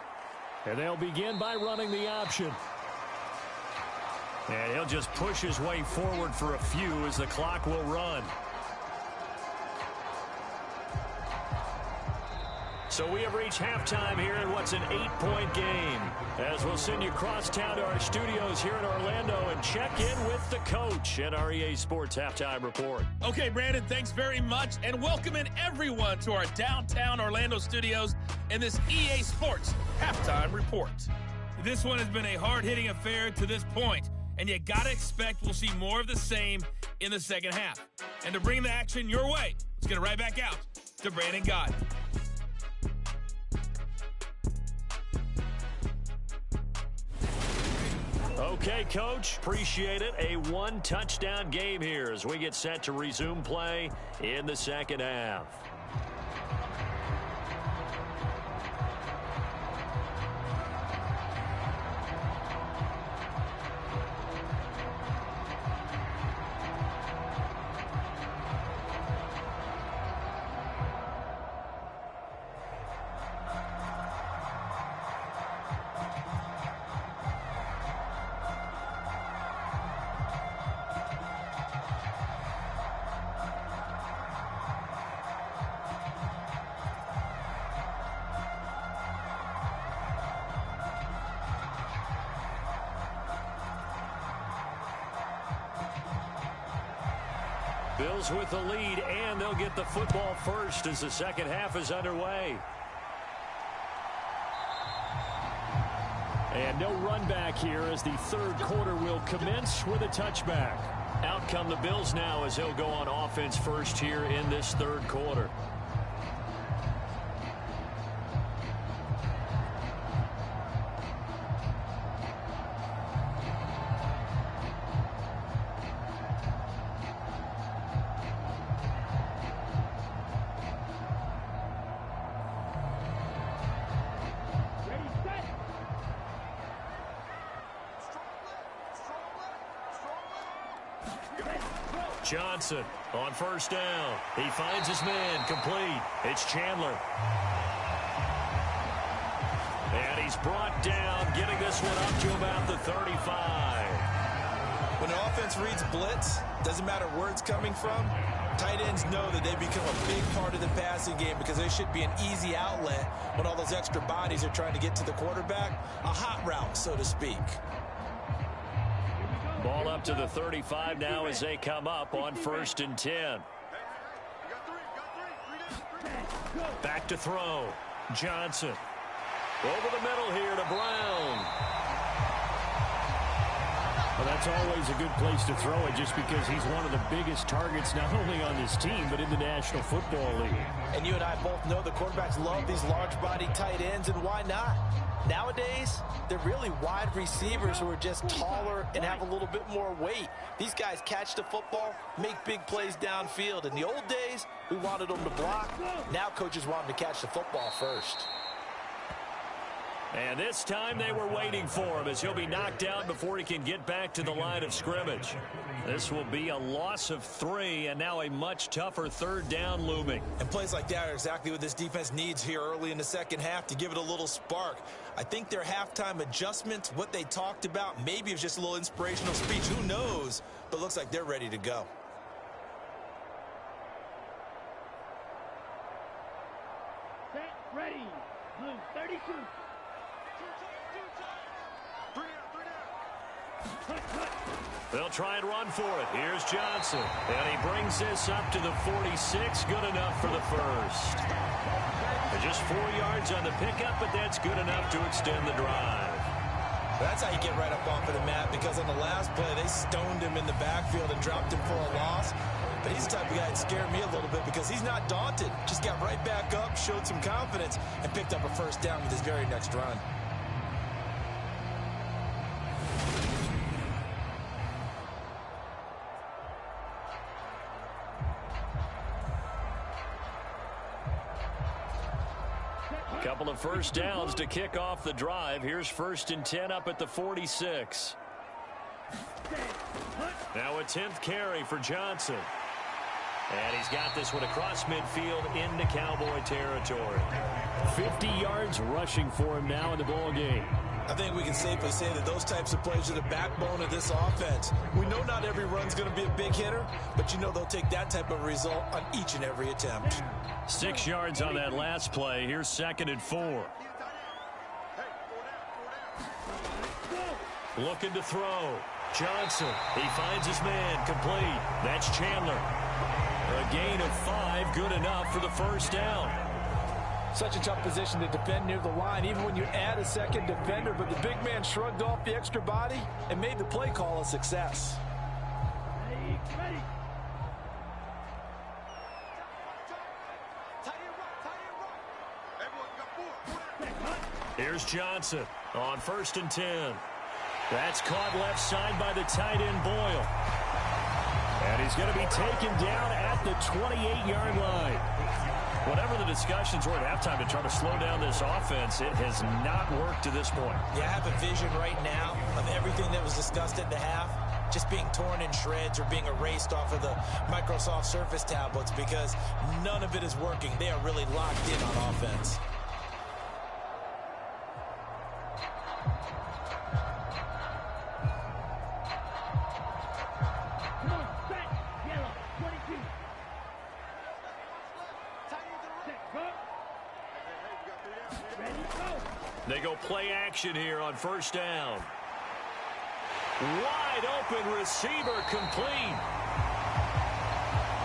And they'll begin by running the option. And he'll just push his way forward for a few as the clock will run. So we have reached halftime here in what's an 8-point game. As we'll send you across town to our studios here in Orlando and check in with the coach in our EA Sports Halftime Report. Okay, Brandon, thanks very much. And welcome in everyone to our downtown Orlando studios and this EA Sports Halftime Report. This one has been a hard-hitting affair to this point, and you got to expect we'll see more of the same in the second half. And to bring the action your way, let's get it right back out to Brandon Gott. Okay, Coach, appreciate it. A one-touchdown game here as we get set to resume play in the second half. Bills with the lead, and they'll get the football first as the second half is underway. And no run back here as the third quarter will commence with a touchback. Out come the Bills now as they'll go on offense first here in this third quarter. Johnson on first down. He finds his man complete. It's Chandler. And he's brought down, getting this one up to about the 35. When the offense reads blitz, doesn't matter where it's coming from, tight ends know that they become a big part of the passing game because they should be an easy outlet when all those extra bodies are trying to get to the quarterback. A hot route, so to speak. Ball up to the 35 now as they come up on 1st and 10. Back to throw. Johnson. Over the middle here to Brown. Well, that's always a good place to throw it just because he's one of the biggest targets not only on this team but in the National Football League. And you and I both know the quarterbacks love these large-body tight ends, and why not? Nowadays, they're really wide receivers who are just taller and have a little bit more weight. These guys catch the football, make big plays downfield. In the old days, we wanted them to block. Now coaches want them to catch the football first. And this time they were waiting for him as he'll be knocked out before he can get back to the line of scrimmage. This will be a loss of 3 and now a much tougher 3rd down looming. And plays like that are exactly what this defense needs here early in the second half to give it a little spark. I think their halftime adjustments, what they talked about, maybe it was just a little inspirational speech. Who knows? But it looks like they're ready to go. Set, ready. Blue 32. They'll try and run for it. Here's Johnson. And he brings this up to the 46. Good enough for the first. Just 4 yards on the pickup, but that's good enough to extend the drive. That's how you get right up off of the mat, because on the last play, they stoned him in the backfield and dropped him for a loss. But he's the type of guy that scared me a little bit because he's not daunted. Just got right back up, showed some confidence, and picked up a first down with his very next run. Couple of first downs to kick off the drive. Here's 1st and 10 up at the 46. Now a 10th carry for Johnson. And he's got this one across midfield into Cowboy territory. 50 yards rushing for him now in the ball game. I think we can safely say that those types of plays are the backbone of this offense. We know not every run's going to be a big hitter, but you know they'll take that type of result on each and every attempt. 6 yards on that last play. Here's 2nd and 4. Looking to throw. Johnson. He finds his man complete. That's Chandler. A gain of 5. Good enough for the first down. Such a tough position to defend near the line, even when you add a second defender. But the big man shrugged off the extra body and made the play call a success. Ready. Here's Johnson on 1st and 10. That's caught left side by the tight end Boyle. And he's going to be taken down at the 28-yard line. Whatever the discussions were at halftime to try to slow down this offense, it has not worked to this point. Yeah, I have a vision right now of everything that was discussed at the half just being torn in shreds or being erased off of the Microsoft Surface tablets because none of it is working. They are really locked in on offense. They go play action here on 1st down. Wide open receiver complete.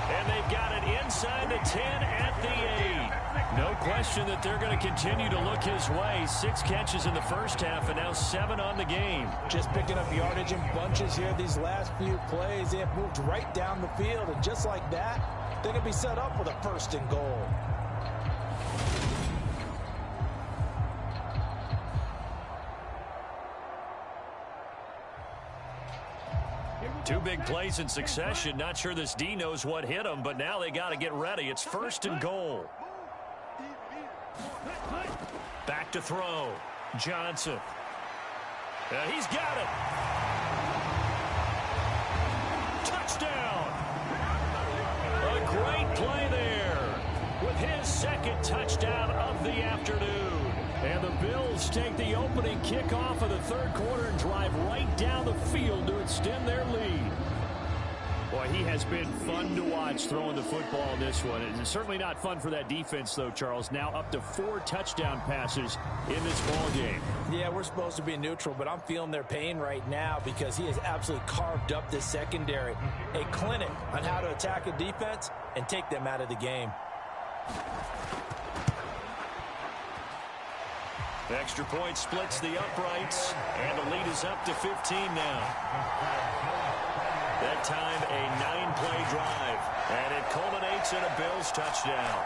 And they've got it inside the 10 at the 8. No question that they're going to continue to look his way. 6 catches in the first half and now 7 on the game. Just picking up yardage in bunches here these last few plays. They have moved right down the field, and just like that, they're going to be set up with a 1st and goal. Two big plays in succession. Not sure this D knows what hit him, but now they got to get ready. It's 1st and goal. Back to throw. Johnson. He's got it. Touchdown. Great play there with his second touchdown of the afternoon. And the Bills take the opening kickoff of the third quarter and drive right down the field to extend their lead. Boy, he has been fun to watch throwing the football in this one. It's certainly not fun for that defense, though, Charles. Now up to 4 touchdown passes in this ball game. Yeah, we're supposed to be neutral, but I'm feeling their pain right now because he has absolutely carved up this secondary. A clinic on how to attack a defense and take them out of the game. Extra point splits the uprights, and the lead is up to 15 now. That time, a 9-play drive, and it culminates in a Bills touchdown.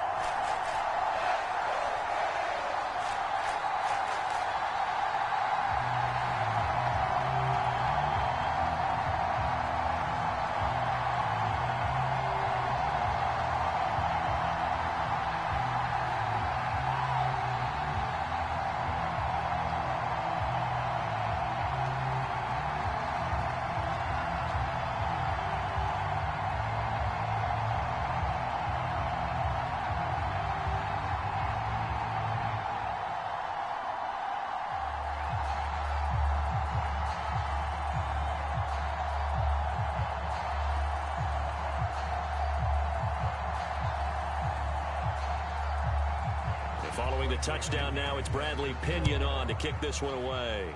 Following the touchdown now, it's Bradley Pinion on to kick this one away.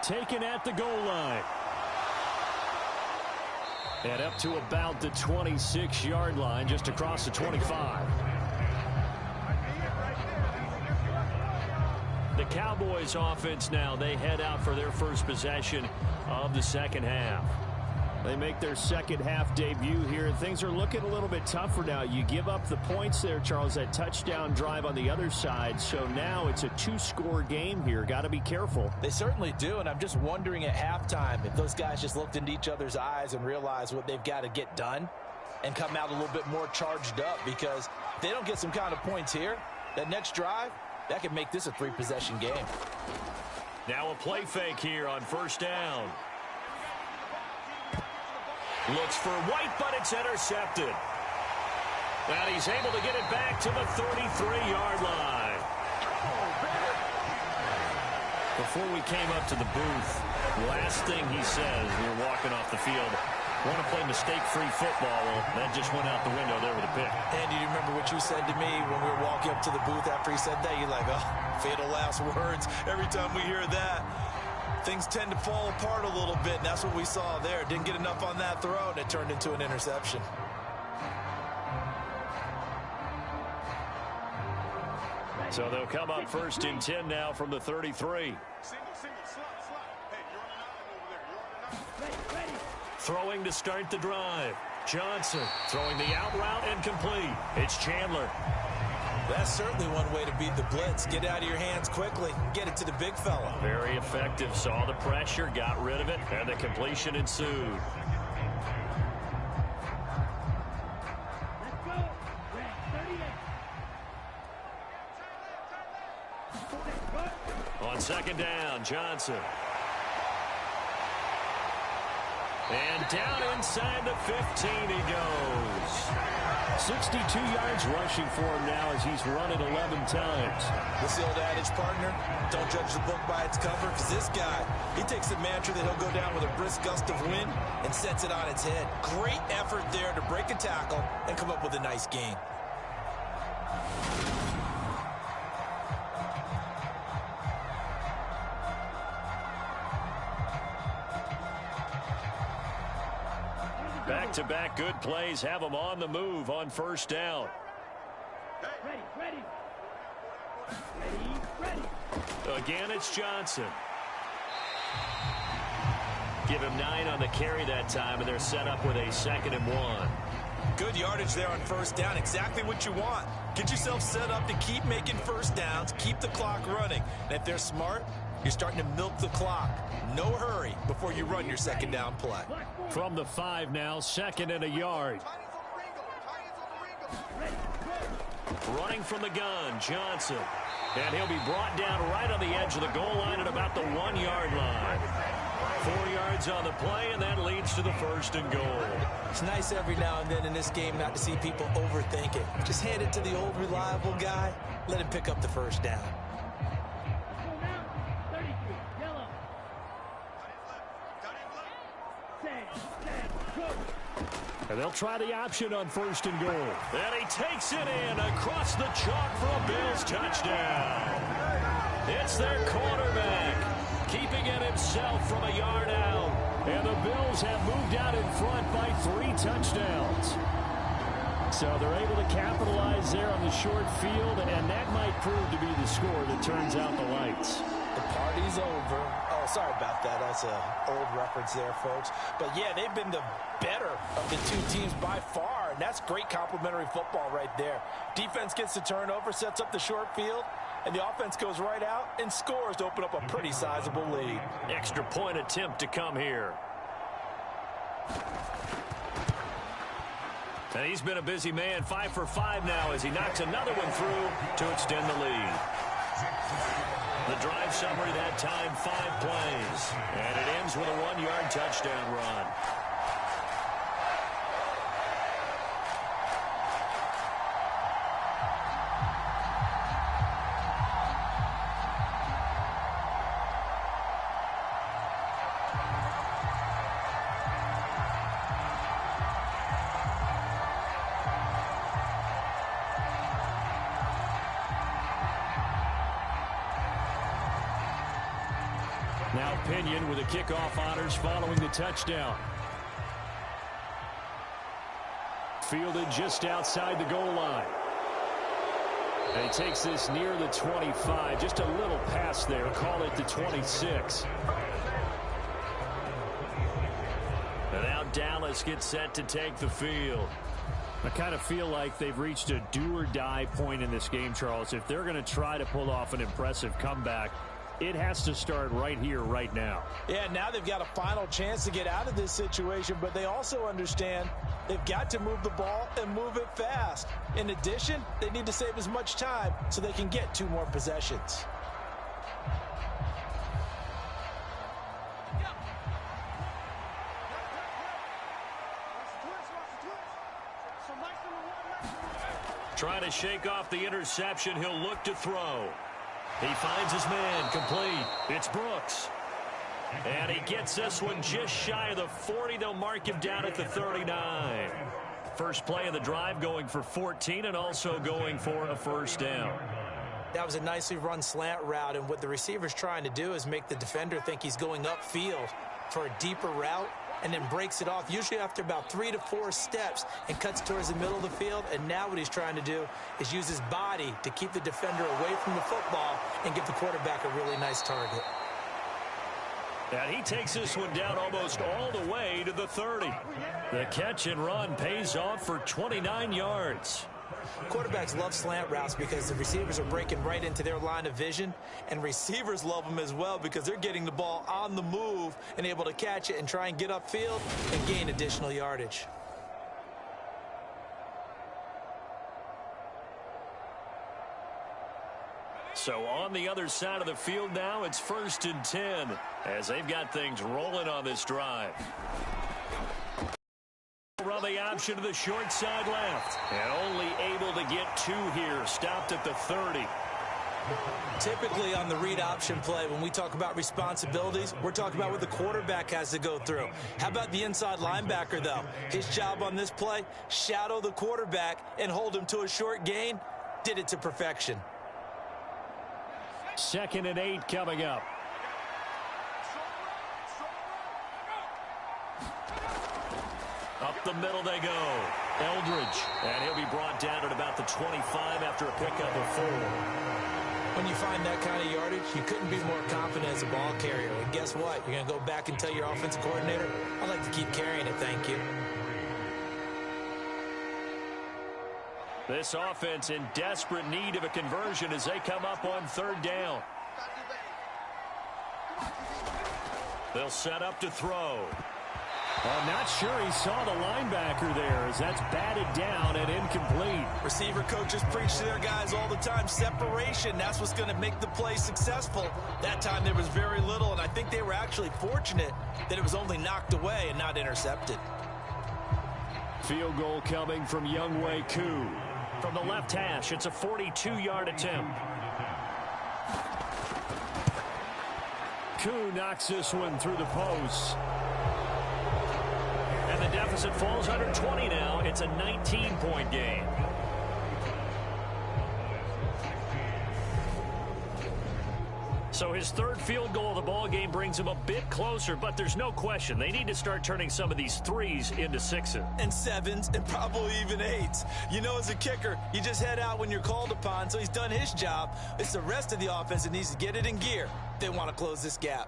Taken at the goal line. And up to about the 26-yard line, just across the 25. The Cowboys offense now, they head out for their first possession of the second half. They make their second half debut here. Things are looking a little bit tougher now. You give up the points there, Charles, that touchdown drive on the other side. So now it's a 2-score game here. Got to be careful. They certainly do, and I'm just wondering at halftime if those guys just looked into each other's eyes and realized what they've got to get done and come out a little bit more charged up, because if they don't get some kind of points here, that next drive, that could make this a 3-possession game. Now a play fake here on first down. Looks for White, but it's intercepted. And he's able to get it back to the 33-yard line. Before we came up to the booth, last thing he says, we were walking off the field, want to play mistake-free football. Well, that just went out the window there with a pick. And you remember what you said to me when we were walking up to the booth after he said that? You're like, oh, fatal last words. Every time we hear that, things tend to fall apart a little bit, and that's what we saw there. Didn't get enough on that throw, and it turned into an interception. So they'll come up first and 10 now from the 33. Throwing to start the drive. Johnson throwing the out route and complete. It's Chandler. That's certainly one way to beat the blitz. Get out of your hands quickly. Get it to the big fella. Very effective. Saw the pressure, got rid of it, and the completion ensued. Let's go. Red 38. On second down, Johnson. And down inside the 15 he goes. 62 yards rushing for him now as he's run it 11 times. What's the old adage, partner? Don't judge the book by its cover, because this guy, he takes a mantra that he'll go down with a brisk gust of wind and sets it on its head. Great effort there to break a tackle and come up with a nice gain. Back-to-back good plays have them on the move on first down. Ready. Again, it's Johnson. Give him 9 on the carry that time, and they're set up with a 2nd and 1. Good yardage there on first down. Exactly what you want. Get yourself set up to keep making first downs, keep the clock running. And if they're smart, you're starting to milk the clock. No hurry before you run your second down play. From the 5 now, 2nd and a yard. Running from the gun, Johnson. And he'll be brought down right on the edge of the goal line at about the 1-yard line. 4 yards on the play, and that leads to the 1st and goal. It's nice every now and then in this game not to see people overthink it. Just hand it to the old reliable guy. Let him pick up the 1st down. Go now. 33. Yellow. Set. Go. And they'll try the option on 1st and goal. And he takes it in across the chalk for a Bills touchdown. It's their quarterback, keeping it himself from a yard out. And the Bills have moved out in front by 3 touchdowns. So they're able to capitalize there on the short field, and that might prove to be the score that turns out the lights. The party's over. Oh, sorry about that. That's an old reference there, folks. But, yeah, they've been the better of the 2 teams by far, and that's great complimentary football right there. Defense gets the turnover, sets up the short field, and the offense goes right out and scores to open up a pretty sizable lead. Extra point attempt to come here. And he's been a busy man, 5 for 5 now as he knocks another one through to extend the lead. The drive summary that time, 5 plays. And it ends with a 1-yard touchdown run. Now Pinion with the kickoff honors following the touchdown. Fielded just outside the goal line. And he takes this near the 25. Just a little pass there. Call it the 26. And now Dallas gets set to take the field. I kind of feel like they've reached a do-or-die point in this game, Charles. If they're going to try to pull off an impressive comeback, it has to start right here, right now. Yeah, now they've got a final chance to get out of this situation, but they also understand they've got to move the ball and move it fast. In addition, they need to save as much time so they can get 2 more possessions. Trying to shake off the interception. He'll look to throw. He finds his man, complete. It's Brooks. And he gets this one just shy of the 40. They'll mark him down at the 39. First play of the drive going for 14 and also going for a 1st down. That was a nicely run slant route, and what the receiver's trying to do is make the defender think he's going upfield for a deeper route and then breaks it off, usually after about 3 to 4 steps, and cuts towards the middle of the field. And now what he's trying to do is use his body to keep the defender away from the football and give the quarterback a really nice target. And he takes this one down almost all the way to the 30. The catch and run pays off for 29 yards. Quarterbacks love slant routes because the receivers are breaking right into their line of vision, and receivers love them as well because they're getting the ball on the move and able to catch it and try and get upfield and gain additional yardage. So on the other side of the field now, it's 1st and 10 as they've got things rolling on this drive. Run the option to the short side left. And only able to get 2 here. Stopped at the 30. Typically on the read option play, when we talk about responsibilities, we're talking about what the quarterback has to go through. How about the inside linebacker, though? His job on this play, shadow the quarterback and hold him to a short gain. Did it to perfection. 2nd and 8 coming up. Up the middle they go. Eldridge. And he'll be brought down at about the 25 after a pickup of 4. When you find that kind of yardage, you couldn't be more confident as a ball carrier. And guess what? You're going to go back and tell your offensive coordinator, I'd like to keep carrying it, thank you. This offense in desperate need of a conversion as they come up on 3rd down. They'll set up to throw. I'm not sure he saw the linebacker there as that's batted down and incomplete. Receiver coaches preach to their guys all the time. Separation, that's what's going to make the play successful. That time there was very little, and I think they were actually fortunate that it was only knocked away and not intercepted. Field goal coming from Younghoe Koo. From the left hash, it's a 42-yard attempt. Koo knocks this one through the post. And the deficit falls under 20 now. It's a 19-point game. So his third field goal of the ball game brings him a bit closer, but there's no question they need to start turning some of these threes into sixes. And sevens, and probably even eights. You know, as a kicker, you just head out when you're called upon, so he's done his job. It's the rest of the offense that needs to get it in gear. They want to close this gap.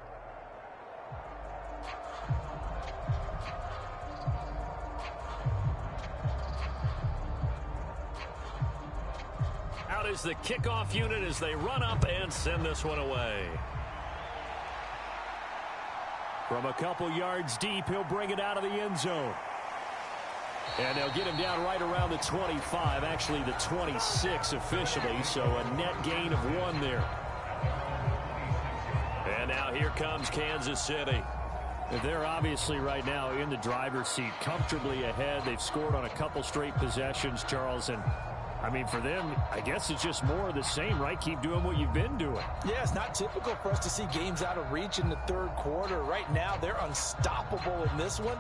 Out is the kickoff unit as they run up and send this one away. From a couple yards deep, he'll bring it out of the end zone. And they'll get him down right around the 25, actually the 26 officially, so a net gain of 1 there. And now here comes Kansas City. They're obviously right now in the driver's seat, comfortably ahead. They've scored on a couple straight possessions, Charles, and I mean, for them, I guess it's just more of the same, right? Keep doing what you've been doing. Yeah, it's not typical for us to see games out of reach in the third quarter. Right now, they're unstoppable in this one.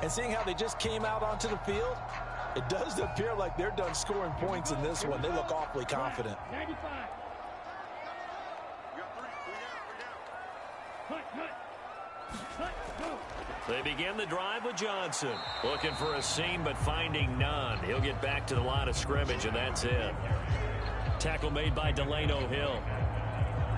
And seeing how they just came out onto the field, it does appear like they're done scoring points in this one. They look awfully confident. 95. They begin the drive with Johnson. Looking for a seam, but finding none. He'll get back to the line of scrimmage, and that's it. Tackle made by Delano Hill.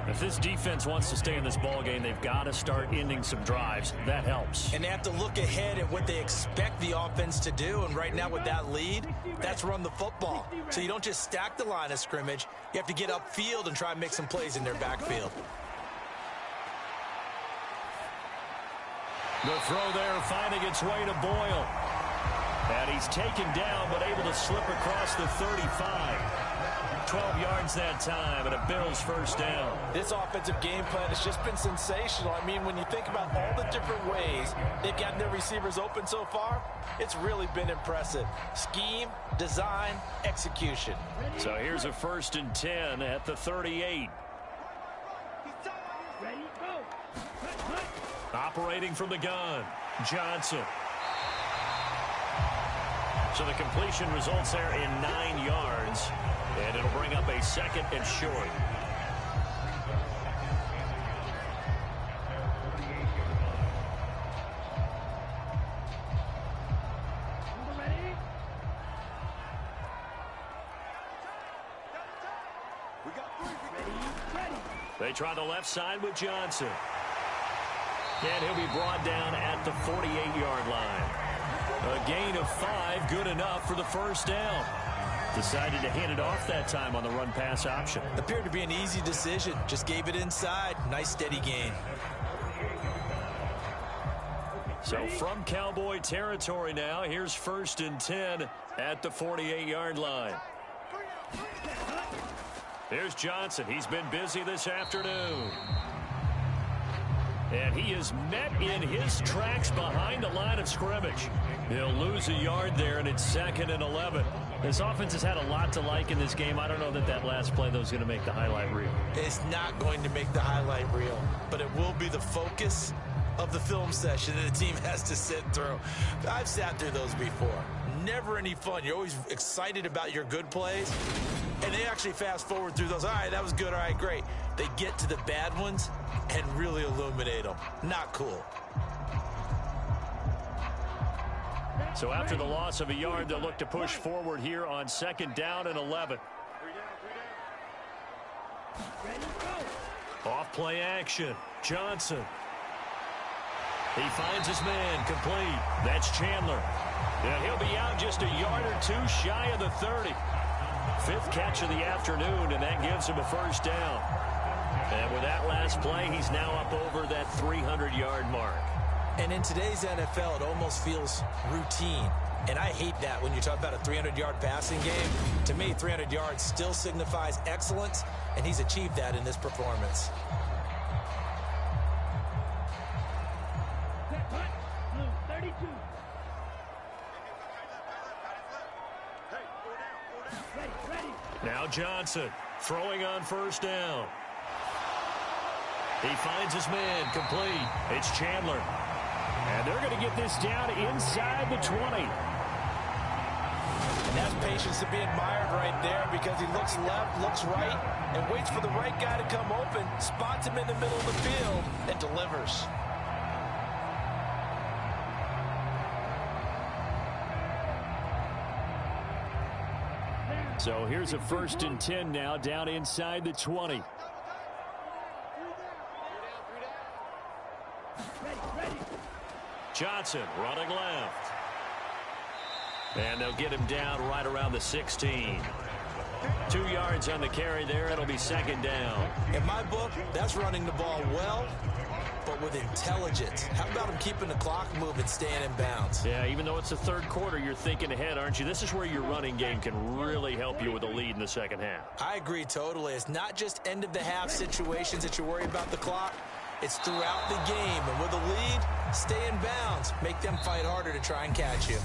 If this defense wants to stay in this ballgame, they've got to start ending some drives. That helps. And they have to look ahead at what they expect the offense to do. And right now with that lead, that's run the football. So you don't just stack the line of scrimmage. You have to get upfield and try and make some plays in their backfield. The throw there finding its way to Boyle. And he's taken down but able to slip across the 35. 12 yards that time and a Bills first down. This offensive game plan has just been sensational. I mean, when you think about all the different ways they've gotten their receivers open so far, it's really been impressive. Scheme, design, execution. So here's a 1st and 10 at the 38. Ready, go. Operating from the gun, Johnson. So the completion results there in 9 yards, and it'll bring up a 2nd and short. They try the left side with Johnson. And he'll be brought down at the 48-yard line. A gain of 5, good enough for the first down. Decided to hand it off that time on the run-pass option. Appeared to be an easy decision. Just gave it inside. Nice, steady gain. So from Cowboy territory now, here's 1st and 10 at the 48-yard line. Here's Johnson. He's been busy this afternoon. And he is met in his tracks behind the line of scrimmage. He'll lose a yard there, and it's 2nd and 11. This offense has had a lot to like in this game. I don't know that last play, though, is going to make the highlight reel. It's not going to make the highlight reel, but it will be the focus of the film session that the team has to sit through. I've sat through those before. Never any fun. You're always excited about your good plays, and they actually fast forward through those. All right, that was good. All right, great. They get to the bad ones and really illuminate them. Not cool. So after the loss of a yard, they'll look to push forward here on 2nd down and 11. Off play action. Johnson. He finds his man complete. That's Chandler. And he'll be out just a yard or 2 shy of the 30. 5th catch of the afternoon, and that gives him a first down. And with that last play, he's now up over that 300-yard mark. And in today's NFL, it almost feels routine. And I hate that when you talk about a 300-yard passing game. To me, 300 yards still signifies excellence, and he's achieved that in this performance. Blue, 32. Ready. Now Johnson throwing on first down. He finds his man complete. It's Chandler. And they're going to get this down inside the 20. And that's patience to be admired right there, because he looks left, looks right, and waits for the right guy to come open, spots him in the middle of the field, and delivers. So here's a 1st and 10 now, down inside the 20. Ready. Johnson running left. And they'll get him down right around the 16. 2 yards on the carry there. It'll be 2nd down. In my book, that's running the ball well, but with intelligence. How about him keeping the clock moving, staying in bounds? Yeah, even though it's the 3rd quarter, you're thinking ahead, aren't you? This is where your running game can really help you with a lead in the 2nd half. I agree totally. It's not just end-of-the-half situations that you worry about the clock. It's throughout the game. And with a lead, stay in bounds. Make them fight harder to try and catch you.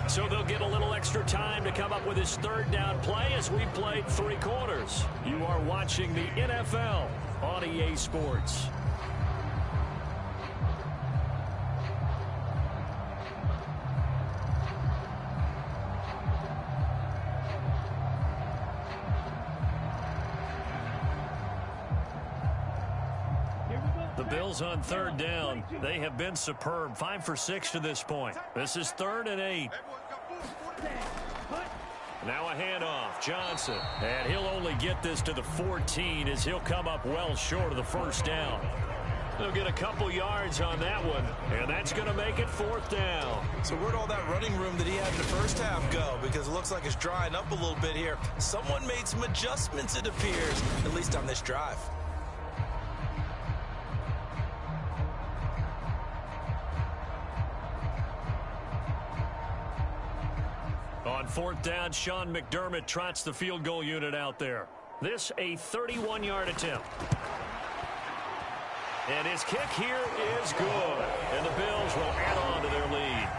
So they'll get a little extra time to come up with his 3rd down play as we played 3 quarters. You are watching the NFL on EA Sports. The Bills on 3rd down. They have been superb. 5 for 6 to this point. This is 3rd and 8. Now a handoff. Johnson. And he'll only get this to the 14 as he'll come up well short of the 1st down. They'll get a couple yards on that one, and that's going to make it 4th down. So where'd all that running room that he had in the 1st half go? Because it looks like it's drying up a little bit here. Someone made some adjustments, it appears, at least on this drive. On 4th down, Sean McDermott trots the field goal unit out there. This a 31-yard attempt. And his kick here is good. And the Bills will add on to their lead.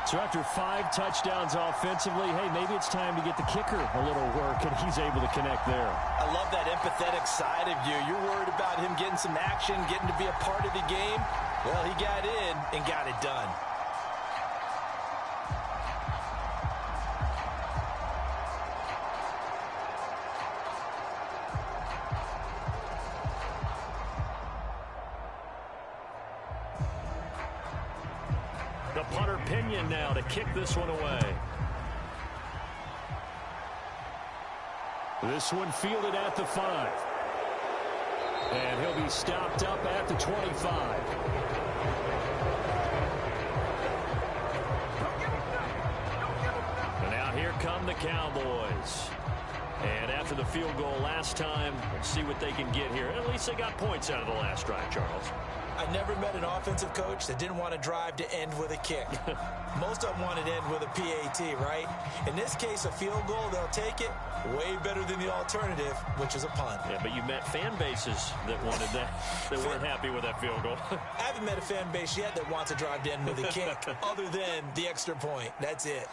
So after 5 touchdowns offensively, hey, maybe it's time to get the kicker a little work, and he's able to connect there. I love that empathetic side of you. You're worried about him getting some action, getting to be a part of the game. Well, he got in and got it done. The punter Pinion now to kick this one away. This one fielded at the 5. And he'll be stopped up at the 25. And now here come the Cowboys. And after the field goal last time, let's see what they can get here. At least they got points out of the last drive, Charles. I never met an offensive coach that didn't want to drive to end with a kick. Most of them wanted to end with a PAT, right? In this case, a field goal, they'll take it. Way better than the alternative, which is a punt. Yeah, but you met fan bases that wanted that, that weren't happy with that field goal. I haven't met a fan base yet that wants to drive to end with a kick, other than the extra point. That's it.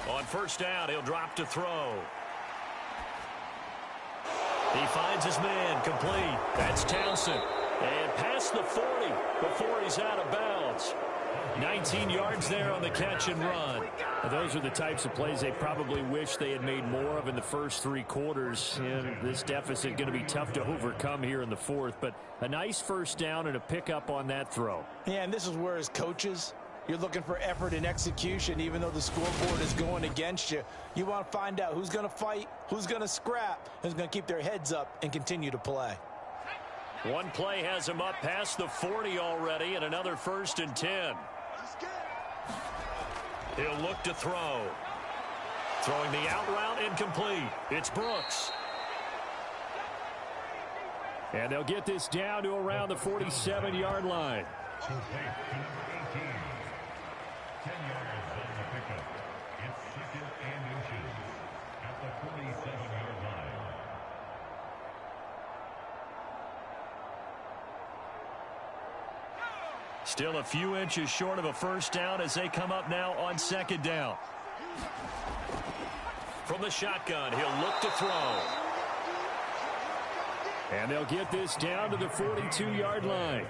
On 1st down, he'll drop to throw. He finds his man complete. That's Townsend. And past the 40 before he's out of bounds. 19 yards there on the catch and run. Those are the types of plays they probably wish they had made more of in the first 3 quarters. And this deficit going to be tough to overcome here in the 4th. But a nice 1st down and a pickup on that throw. Yeah, and this is where as coaches, you're looking for effort and execution, even though the scoreboard is going against you. You want to find out who's going to fight, who's going to scrap, who's going to keep their heads up and continue to play. One play has him up past the 40 already, and another 1st and 10. He'll look to throw. Throwing the out route incomplete. It's Brooks. And they'll get this down to around the 47-yard line. 10 yards on the pickup. It's 2nd and inches at the 47-yard line. Still a few inches short of a first down as they come up now on 2nd down. From the shotgun, he'll look to throw. And they'll get this down to the 42-yard line.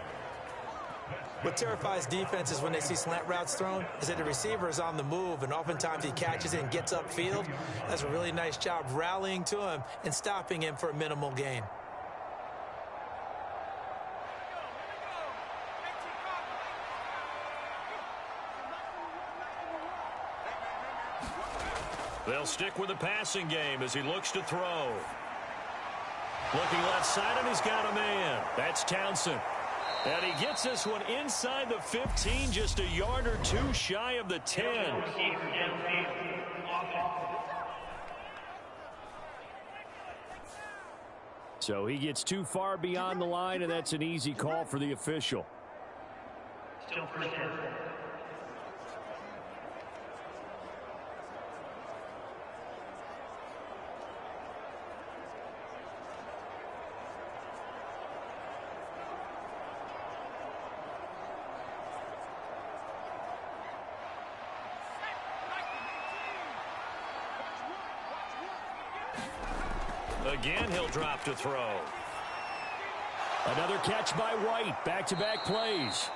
What terrifies defenses when they see slant routes thrown is that the receiver is on the move, and oftentimes he catches it and gets upfield. That's a really nice job rallying to him and stopping him for a minimal gain. They'll stick with the passing game as he looks to throw. Looking left side, and he's got a man. That's Townsend. And he gets this one inside the 15, just a yard or two shy of the 10. So he gets too far beyond the line, and that's an easy call for the official. Still first down. Again, he'll drop to throw. Another catch by White. Back-to-back plays.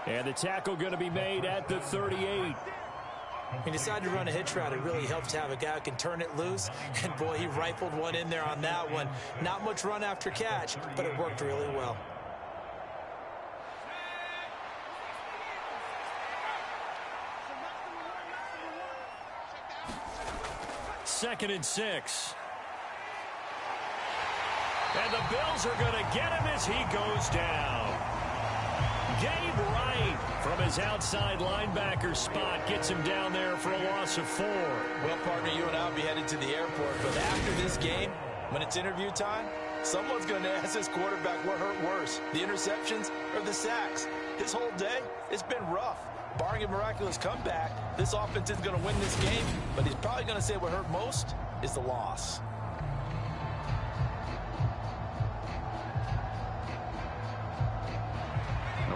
And the tackle going to be made at the 38. He decided to run a hitch route. It really helps to have a guy who can turn it loose. And, boy, he rifled one in there on that one. Not much run after catch, but it worked really well. Second and 6. And the Bills are going to get him as he goes down. Gabe Wright from his outside linebacker spot gets him down there for a loss of 4. Well, partner, you and I will be headed to the airport. But after this game, when it's interview time, someone's going to ask this quarterback what hurt worse, the interceptions or the sacks. His whole day, it's been rough. Barring a miraculous comeback, this offense is going to win this game, but he's probably going to say what hurt most is the loss.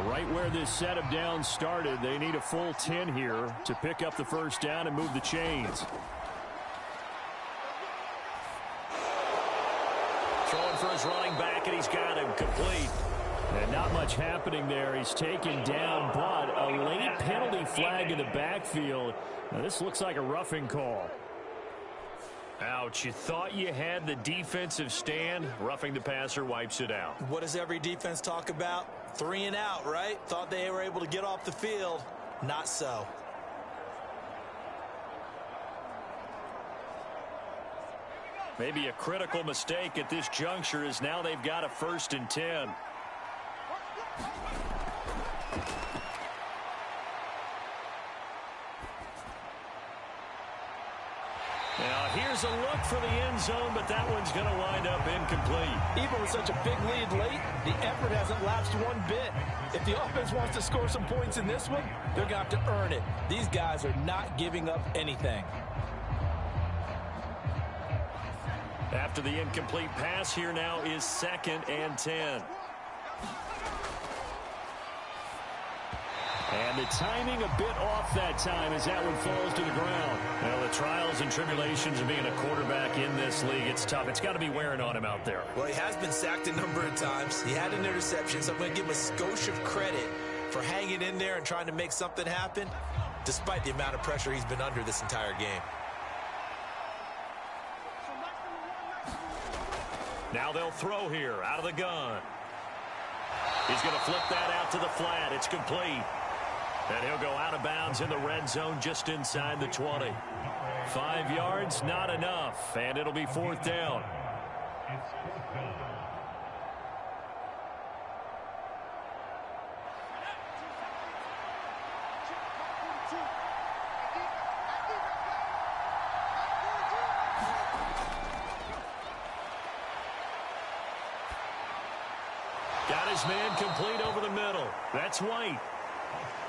Right where this set of downs started, they need a full 10 here to pick up the first down and move the chains. Throwing for his running back, and he's got him complete. And not much happening there. He's taken down, but a late penalty flag in the backfield. Now, this looks like a roughing call. Ouch, you thought you had the defensive stand. Roughing the passer wipes it out. What does every defense talk about? 3 and out, right? Thought they were able to get off the field. Not so. Maybe a critical mistake at this juncture is now they've got a 1st and 10. Now here's a look for the end zone, but that one's going to wind up incomplete. Even with such a big lead late, the effort hasn't lapsed one bit. If the offense wants to score some points in this one, they're going to have to earn it. These guys are not giving up anything. After the incomplete pass, here now is 2nd and 10. And the timing a bit off that time as that one falls to the ground. Well, the trials and tribulations of being a quarterback in this league, it's tough. It's got to be wearing on him out there. Well, he has been sacked a number of times. He had an interception, so I'm going to give him a skosh of credit for hanging in there and trying to make something happen, despite the amount of pressure he's been under this entire game. Now they'll throw here out of the gun. He's going to flip that out to the flat. It's complete. And he'll go out of bounds in the red zone just inside the 20. 5 yards, not enough. And it'll be 4th down. It's 4th down. his man complete over the middle. That's White.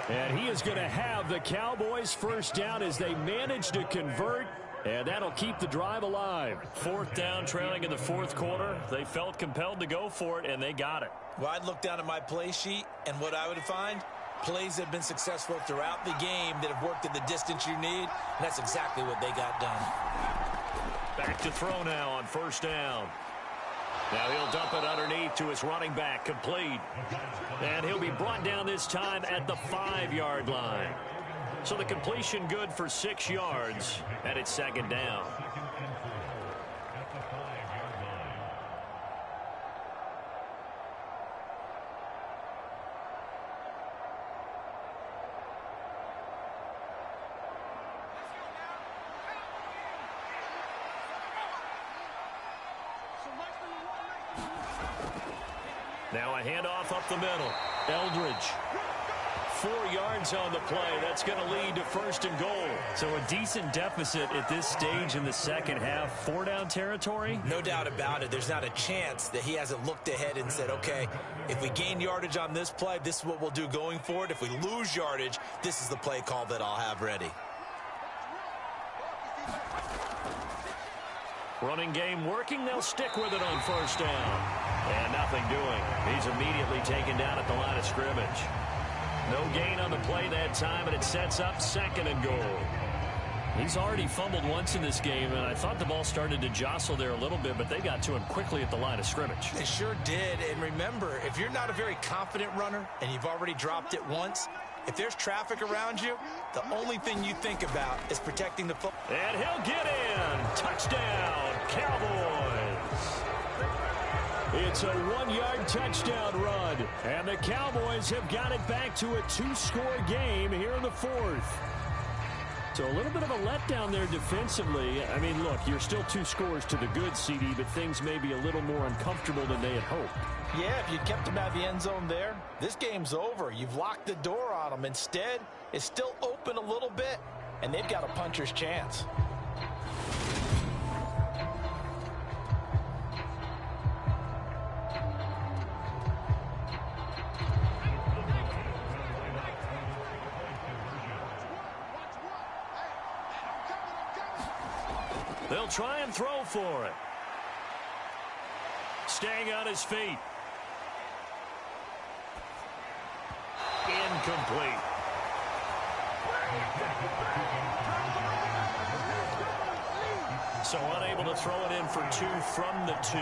And he is going to have the Cowboys first down as they manage to convert. And that'll keep the drive alive. Fourth down, trailing in the fourth quarter. They felt compelled to go for it, and they got it. Well, I'd look down at my play sheet, and what I would find, plays that have been successful throughout the game that have worked at the distance you need, and that's exactly what they got done. Back to throw now on first down. Now he'll dump it underneath to his running back, complete. And he'll be brought down this time at the 5-yard line. So the completion good for 6 yards, and it's second down. Now a handoff up the middle. Eldridge. 4 yards on the play. That's going to lead to first and goal. So a decent deficit at this stage in the second half. 4-down territory? No doubt about it. There's not a chance that he hasn't looked ahead and said, okay, if we gain yardage on this play, this is what we'll do going forward. If we lose yardage, this is the play call that I'll have ready. Running game working. They'll stick with it on first down. And nothing doing. He's immediately taken down at the line of scrimmage. No gain on the play that time, and it sets up second and goal. He's already fumbled once in this game, and I thought the ball started to jostle there a little bit, but they got to him quickly at the line of scrimmage. They sure did. And remember, if you're not a very confident runner and you've already dropped it once, if there's traffic around you, the only thing you think about is protecting the football. And he'll get in. Touchdown, Cowboys. It's a 1-yard touchdown run, and the Cowboys have got it back to a 2-score game here in the fourth. So a little bit of a letdown there defensively. I mean, look, you're still 2 scores to the good, CD, but things may be a little more uncomfortable than they had hoped. Yeah, if you kept them out of the end zone there, this game's over. You've locked the door on them. Instead, it's still open a little bit, and they've got a puncher's chance. They'll try and throw for it. Staying on his feet. Incomplete. So unable to throw it in for 2 from the 2.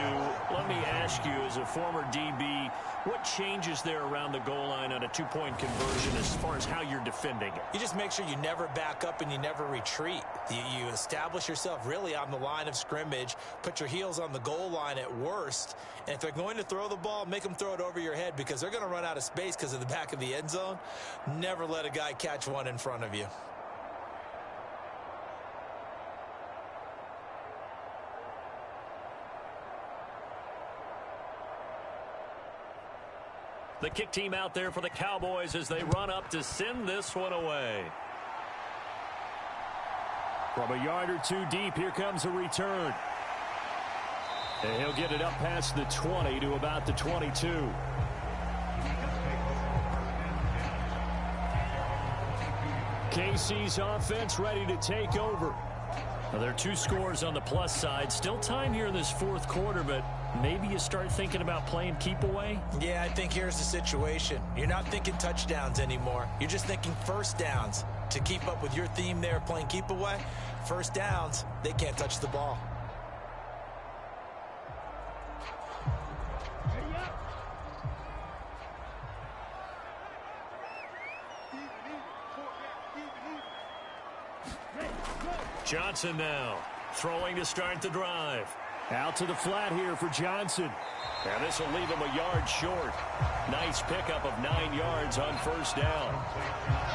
Let me ask you, as a former DB, what changes there around the goal line on a 2-point conversion as far as how you're defending it? You just make sure you never back up and you never retreat. You establish yourself really on the line of scrimmage, put your heels on the goal line at worst, and if they're going to throw the ball, make them throw it over your head because they're going to run out of space because of the back of the end zone. Never let a guy catch one in front of you. The kick team out there for the Cowboys as they run up to send this one away. From a yard or 2 deep, here comes a return. And he'll get it up past the 20 to about the 22. KC's offense ready to take over. Now, there are 2 scores on the plus side. Still time here in this fourth quarter, but maybe you start thinking about playing keep away? Yeah, I think here's the situation. You're not thinking touchdowns anymore. You're just thinking first downs. To keep up with your theme there, playing keep away, first downs, they can't touch the ball. Johnson now throwing to start the drive. Out to the flat here for Johnson. And this will leave him a yard short. Nice pickup of 9 yards on first down.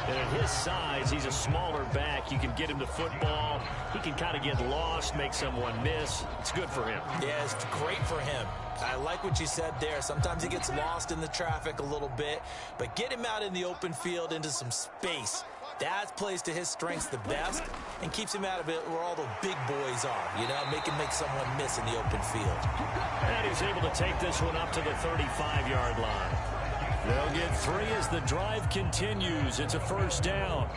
And at his size, he's a smaller back. You can get him the football. He can kind of get lost, make someone miss. It's good for him. Yeah, it's great for him. I like what you said there. Sometimes he gets lost in the traffic a little bit, but get him out in the open field into some space. That plays to his strengths the best and keeps him out of it where all the big boys are, you know, make someone miss in the open field. And he's able to take this one up to the 35-yard line. They'll get 3 as the drive continues. It's a first down.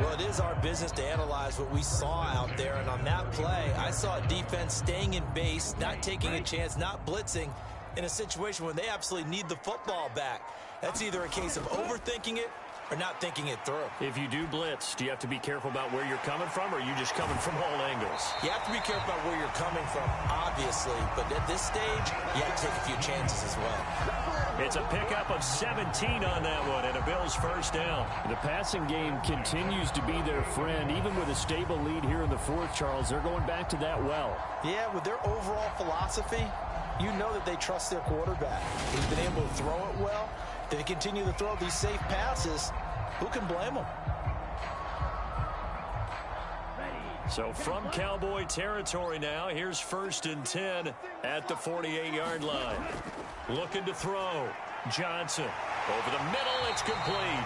Well, it is our business to analyze what we saw out there, and on that play, I saw a defense staying in base, not taking a chance, not blitzing, in a situation where they absolutely need the football back. That's either a case of overthinking it or not thinking it through. If you do blitz, do you have to be careful about where you're coming from, or are you just coming from all angles? You have to be careful about where you're coming from, obviously, but at this stage, you have to take a few chances as well. It's a pickup of 17 on that one, and a Bills first down. The passing game continues to be their friend. Even with a stable lead here in the fourth, Charles, they're going back to that well. Yeah, with their overall philosophy, you know that they trust their quarterback. He's been able to throw it well. They continue to throw these safe passes. Who can blame them? So from Cowboy territory now, here's 1st and 10 at the 48-yard line. Looking to throw. Johnson. Over the middle, it's complete.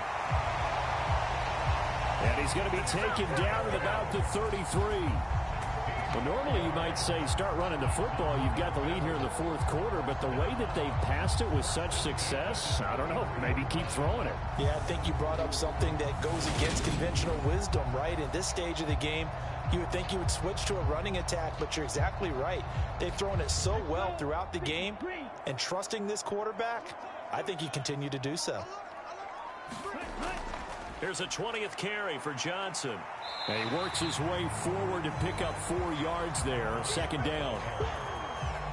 And he's going to be taken down at about the 33. Well, normally you might say start running the football. You've got the lead here in the fourth quarter, but the way that they've passed it with such success, I don't know, maybe keep throwing it. Yeah, I think you brought up something that goes against conventional wisdom, right? In this stage of the game, you would think you would switch to a running attack, but you're exactly right. They've thrown it so well throughout the game, and trusting this quarterback, I think you continue to do so. Here's a 20th carry for Johnson. And he works his way forward to pick up 4 yards there. Second down.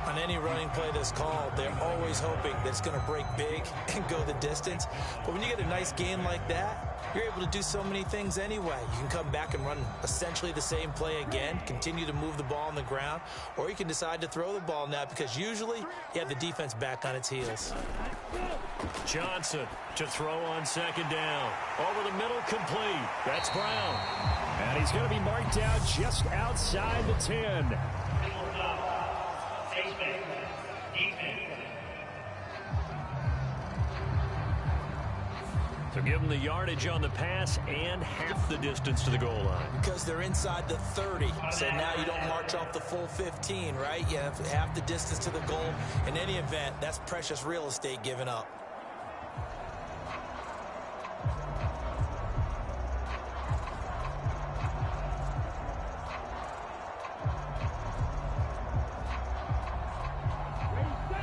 On any running play that's called, they're always hoping that it's going to break big and go the distance. But when you get a nice gain like that, you're able to do so many things anyway. You can come back and run essentially the same play again, continue to move the ball on the ground, or you can decide to throw the ball now because usually you have the defense back on its heels. Johnson to throw on second down. Over the middle, complete. That's Brown. And he's going to be marked down just outside the 10. So give them the yardage on the pass and half the distance to the goal line. Because they're inside the 30. So now you don't march off the full 15, right? You have half the distance to the goal. In any event, that's precious real estate given up.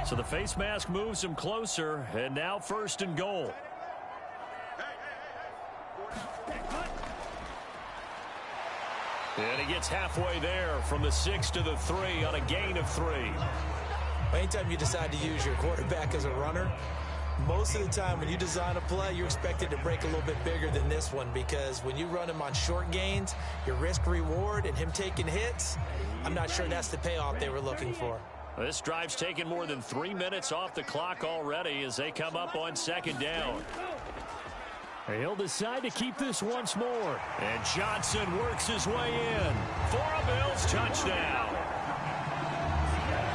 So the face mask moves him closer, and now 1st and goal. And he gets halfway there from the 6 to the 3 on a gain of 3. Anytime you decide to use your quarterback as a runner, most of the time when you design a play, you're expected to break a little bit bigger than this one because when you run him on short gains, your risk-reward and him taking hits, I'm not sure that's the payoff they were looking for. This drive's taken more than 3 minutes off the clock already as they come up on second down. He'll decide to keep this once more. And Johnson works his way in for a Bills touchdown.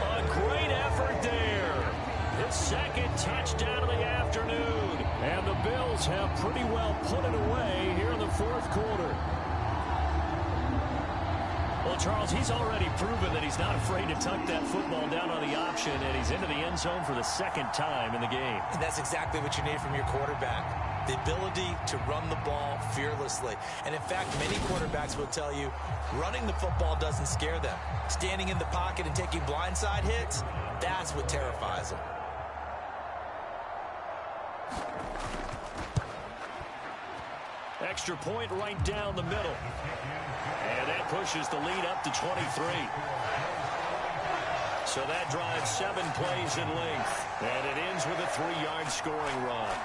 A great effort there. His second touchdown of the afternoon. And the Bills have pretty well put it away here in the fourth quarter. Well, Charles, he's already proven that he's not afraid to tuck that football down on the option, and he's into the end zone for the second time in the game. And that's exactly what you need from your quarterback. The ability to run the ball fearlessly. And in fact, many quarterbacks will tell you running the football doesn't scare them. Standing in the pocket and taking blindside hits, that's what terrifies them. Extra point right down the middle. And that pushes the lead up to 23. So that drives 7 plays in length. And it ends with a 3-yard scoring run.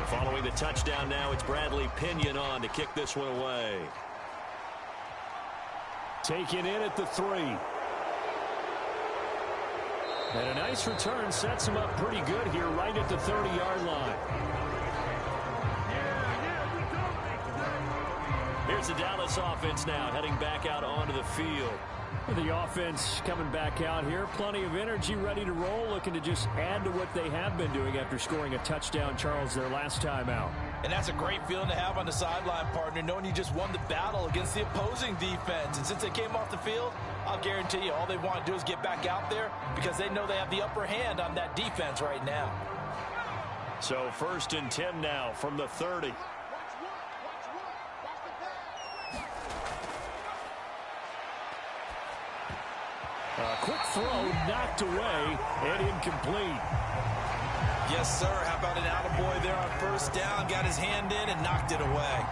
Following the touchdown now, it's Bradley Pinion on to kick this one away. Taken in at the 3. And a nice return sets him up pretty good here right at the 30-yard line. Here's the Dallas offense now heading back out onto the field. The offense coming back out here. Plenty of energy, ready to roll, looking to just add to what they have been doing after scoring a touchdown, Charles, their last time out. And that's a great feeling to have on the sideline, partner, knowing you just won the battle against the opposing defense. And since they came off the field, I'll guarantee you all they want to do is get back out there because they know they have the upper hand on that defense right now. So 1st and 10 now from the 30. A quick throw knocked away and incomplete. Yes, sir. How about an attaboy there on 1st down? Got his hand in and knocked it away.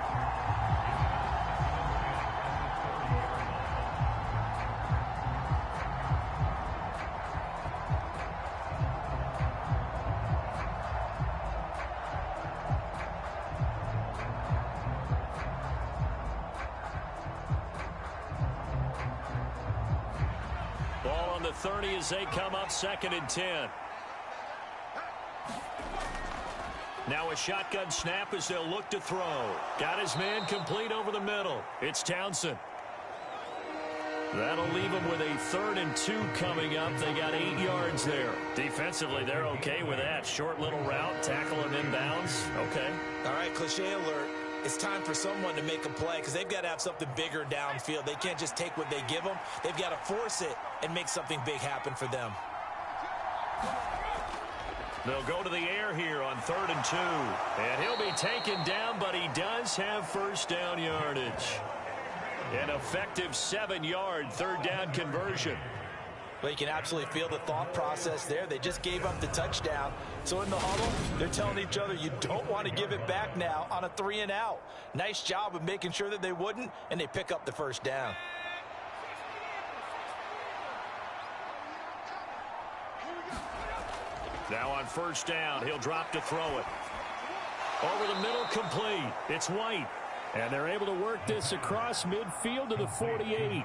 Ball on the 30 as they come up 2nd and 10. Now a shotgun snap as they'll look to throw. Got his man complete over the middle. It's Townsend. That'll leave them with a 3rd and 2 coming up. They got 8 yards there. Defensively, they're okay with that. Short little route, tackle him inbounds. Okay. All right, cliche alert. It's time for someone to make a play because they've got to have something bigger downfield. They can't just take what they give them. They've got to force it and make something big happen for them. They'll go to the air here on 3rd and 2. And he'll be taken down, but he does have 1st down yardage. An effective 7-yard 3rd down conversion. Well, you can absolutely feel the thought process there. They just gave up the touchdown. So in the huddle, they're telling each other, you don't want to give it back now on a 3 and out. Nice job of making sure that they wouldn't, and they pick up the 1st down. Now on 1st down, he'll drop to throw it. Over the middle, complete. It's White. And they're able to work this across midfield to the 48. A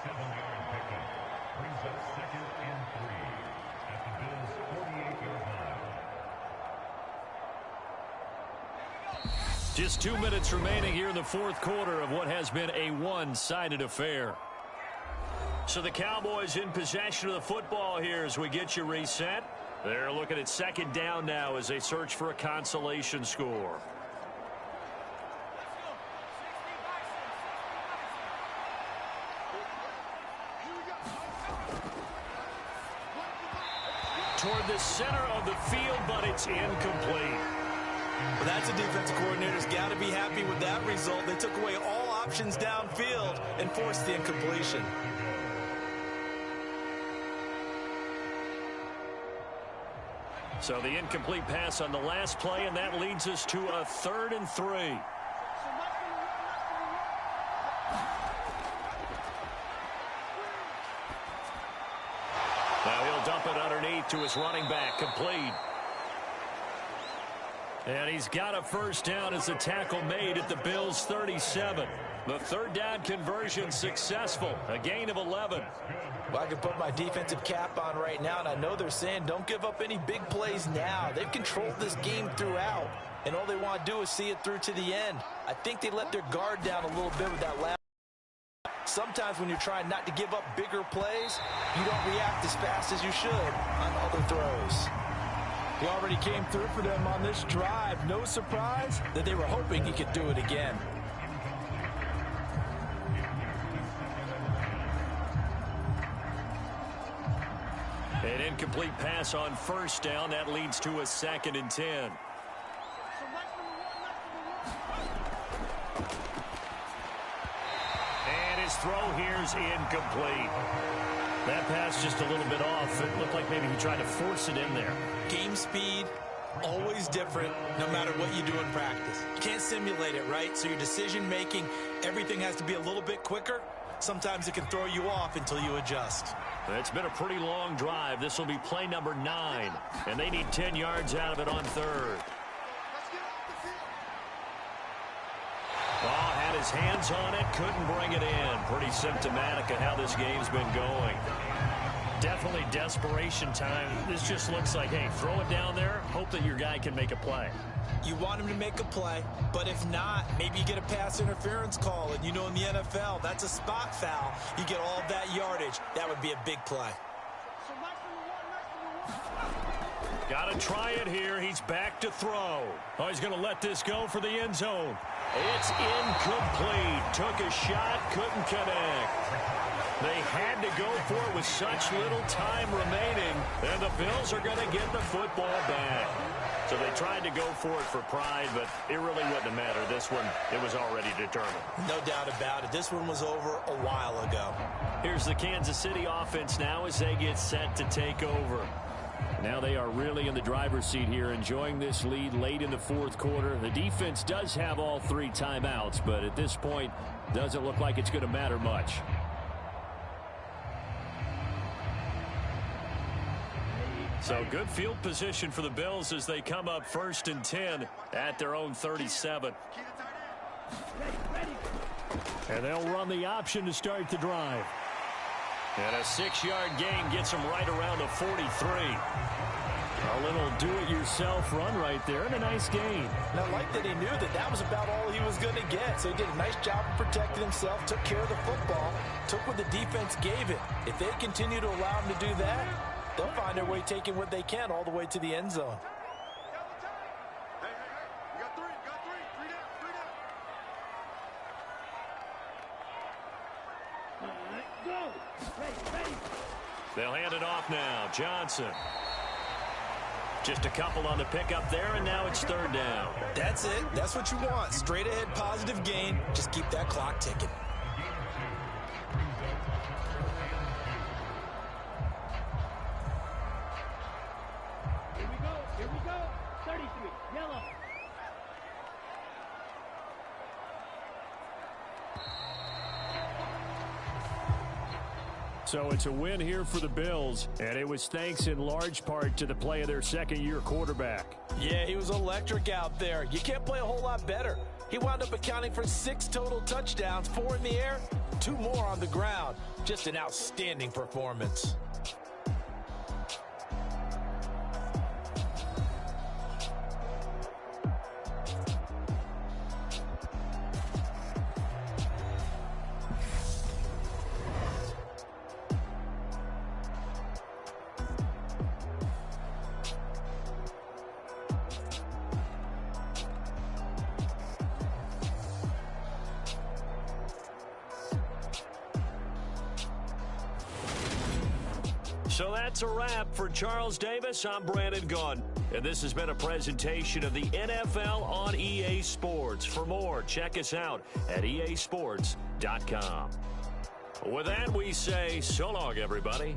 7-yard pickup brings up 2nd and 3 at the Bills' 48-yard line. Just 2 minutes remaining here in the 4th quarter of what has been a one-sided affair. So the Cowboys in possession of the football here as we get you reset. They're looking at 2nd down now as they search for a consolation score. Toward the center of the field, but it's incomplete. Well, that's a defensive coordinator's got to be happy with that result. They took away all options downfield and forced the incompletion. So the incomplete pass on the last play, and that leads us to a 3rd and 3. Now he'll dump it underneath to his running back, complete. And he's got a 1st down as the tackle made at the Bills' 37. The 3rd down conversion successful, a gain of 11. Well, I can put my defensive cap on right now, and I know they're saying don't give up any big plays now. They've controlled this game throughout, and all they want to do is see it through to the end. I think they let their guard down a little bit with that last. Sometimes when you're trying not to give up bigger plays, you don't react as fast as you should on other throws. He already came through for them on this drive. No surprise that they were hoping he could do it again. An incomplete pass on 1st down. That leads to a 2nd and 10. And his throw here's incomplete. That pass just a little bit off. It looked like maybe he tried to force it in there. Game speed, always different no matter what you do in practice. You can't simulate it, right? So your decision making, everything has to be a little bit quicker. sometimes it can throw you off until you adjust. It's been a pretty long drive. This will be play number 9, and they need 10 yards out of it on third. Oh, had his hands on it, couldn't bring it in. Pretty symptomatic of how this game's been going. Definitely desperation time. This just looks like, hey, throw it down there, hope that your guy can make a play. You want him to make a play, but if not, maybe you get a pass interference call. And you know in the NFL, that's a spot foul. You get all of that yardage. That would be a big play. Got to try it here. He's back to throw. Oh, he's going to let this go for the end zone. It's incomplete. Took a shot, couldn't connect. They had to go for it with such little time remaining, and the Bills are going to get the football back. So they tried to go for it for pride, but it really wouldn't have mattered. This one, it was already determined. No doubt about it. This one was over a while ago. Here's the Kansas City offense now as they get set to take over. Now they are really in the driver's seat here, enjoying this lead late in the fourth quarter. The defense does have all 3 timeouts, but at this point, doesn't look like it's going to matter much. So good field position for the Bills as they come up 1st and 10 at their own 37. And they'll run the option to start the drive. And a 6-yard gain gets them right around the 43. A little do-it-yourself run right there and a nice gain. And I like that he knew that that was about all he was going to get. So he did a nice job of protecting himself, took care of the football, took what the defense gave him. If they continue to allow him to do that, they'll find their way taking what they can all the way to the end zone. They'll hand it off now. Johnson. Just a couple on the pickup there, and now it's 3rd down. That's it. That's what you want. Straight ahead positive gain. Just keep that clock ticking. Here we go. 33, yellow. So it's a win here for the Bills, and it was thanks in large part to the play of their second-year quarterback. Yeah, he was electric out there. You can't play a whole lot better. He wound up accounting for 6 total touchdowns, 4 in the air, 2 more on the ground. Just an outstanding performance. So that's a wrap for Charles Davis. I'm Brandon Gunn, and this has been a presentation of the NFL on EA Sports. For more, check us out at easports.com. With that, we say so long, everybody.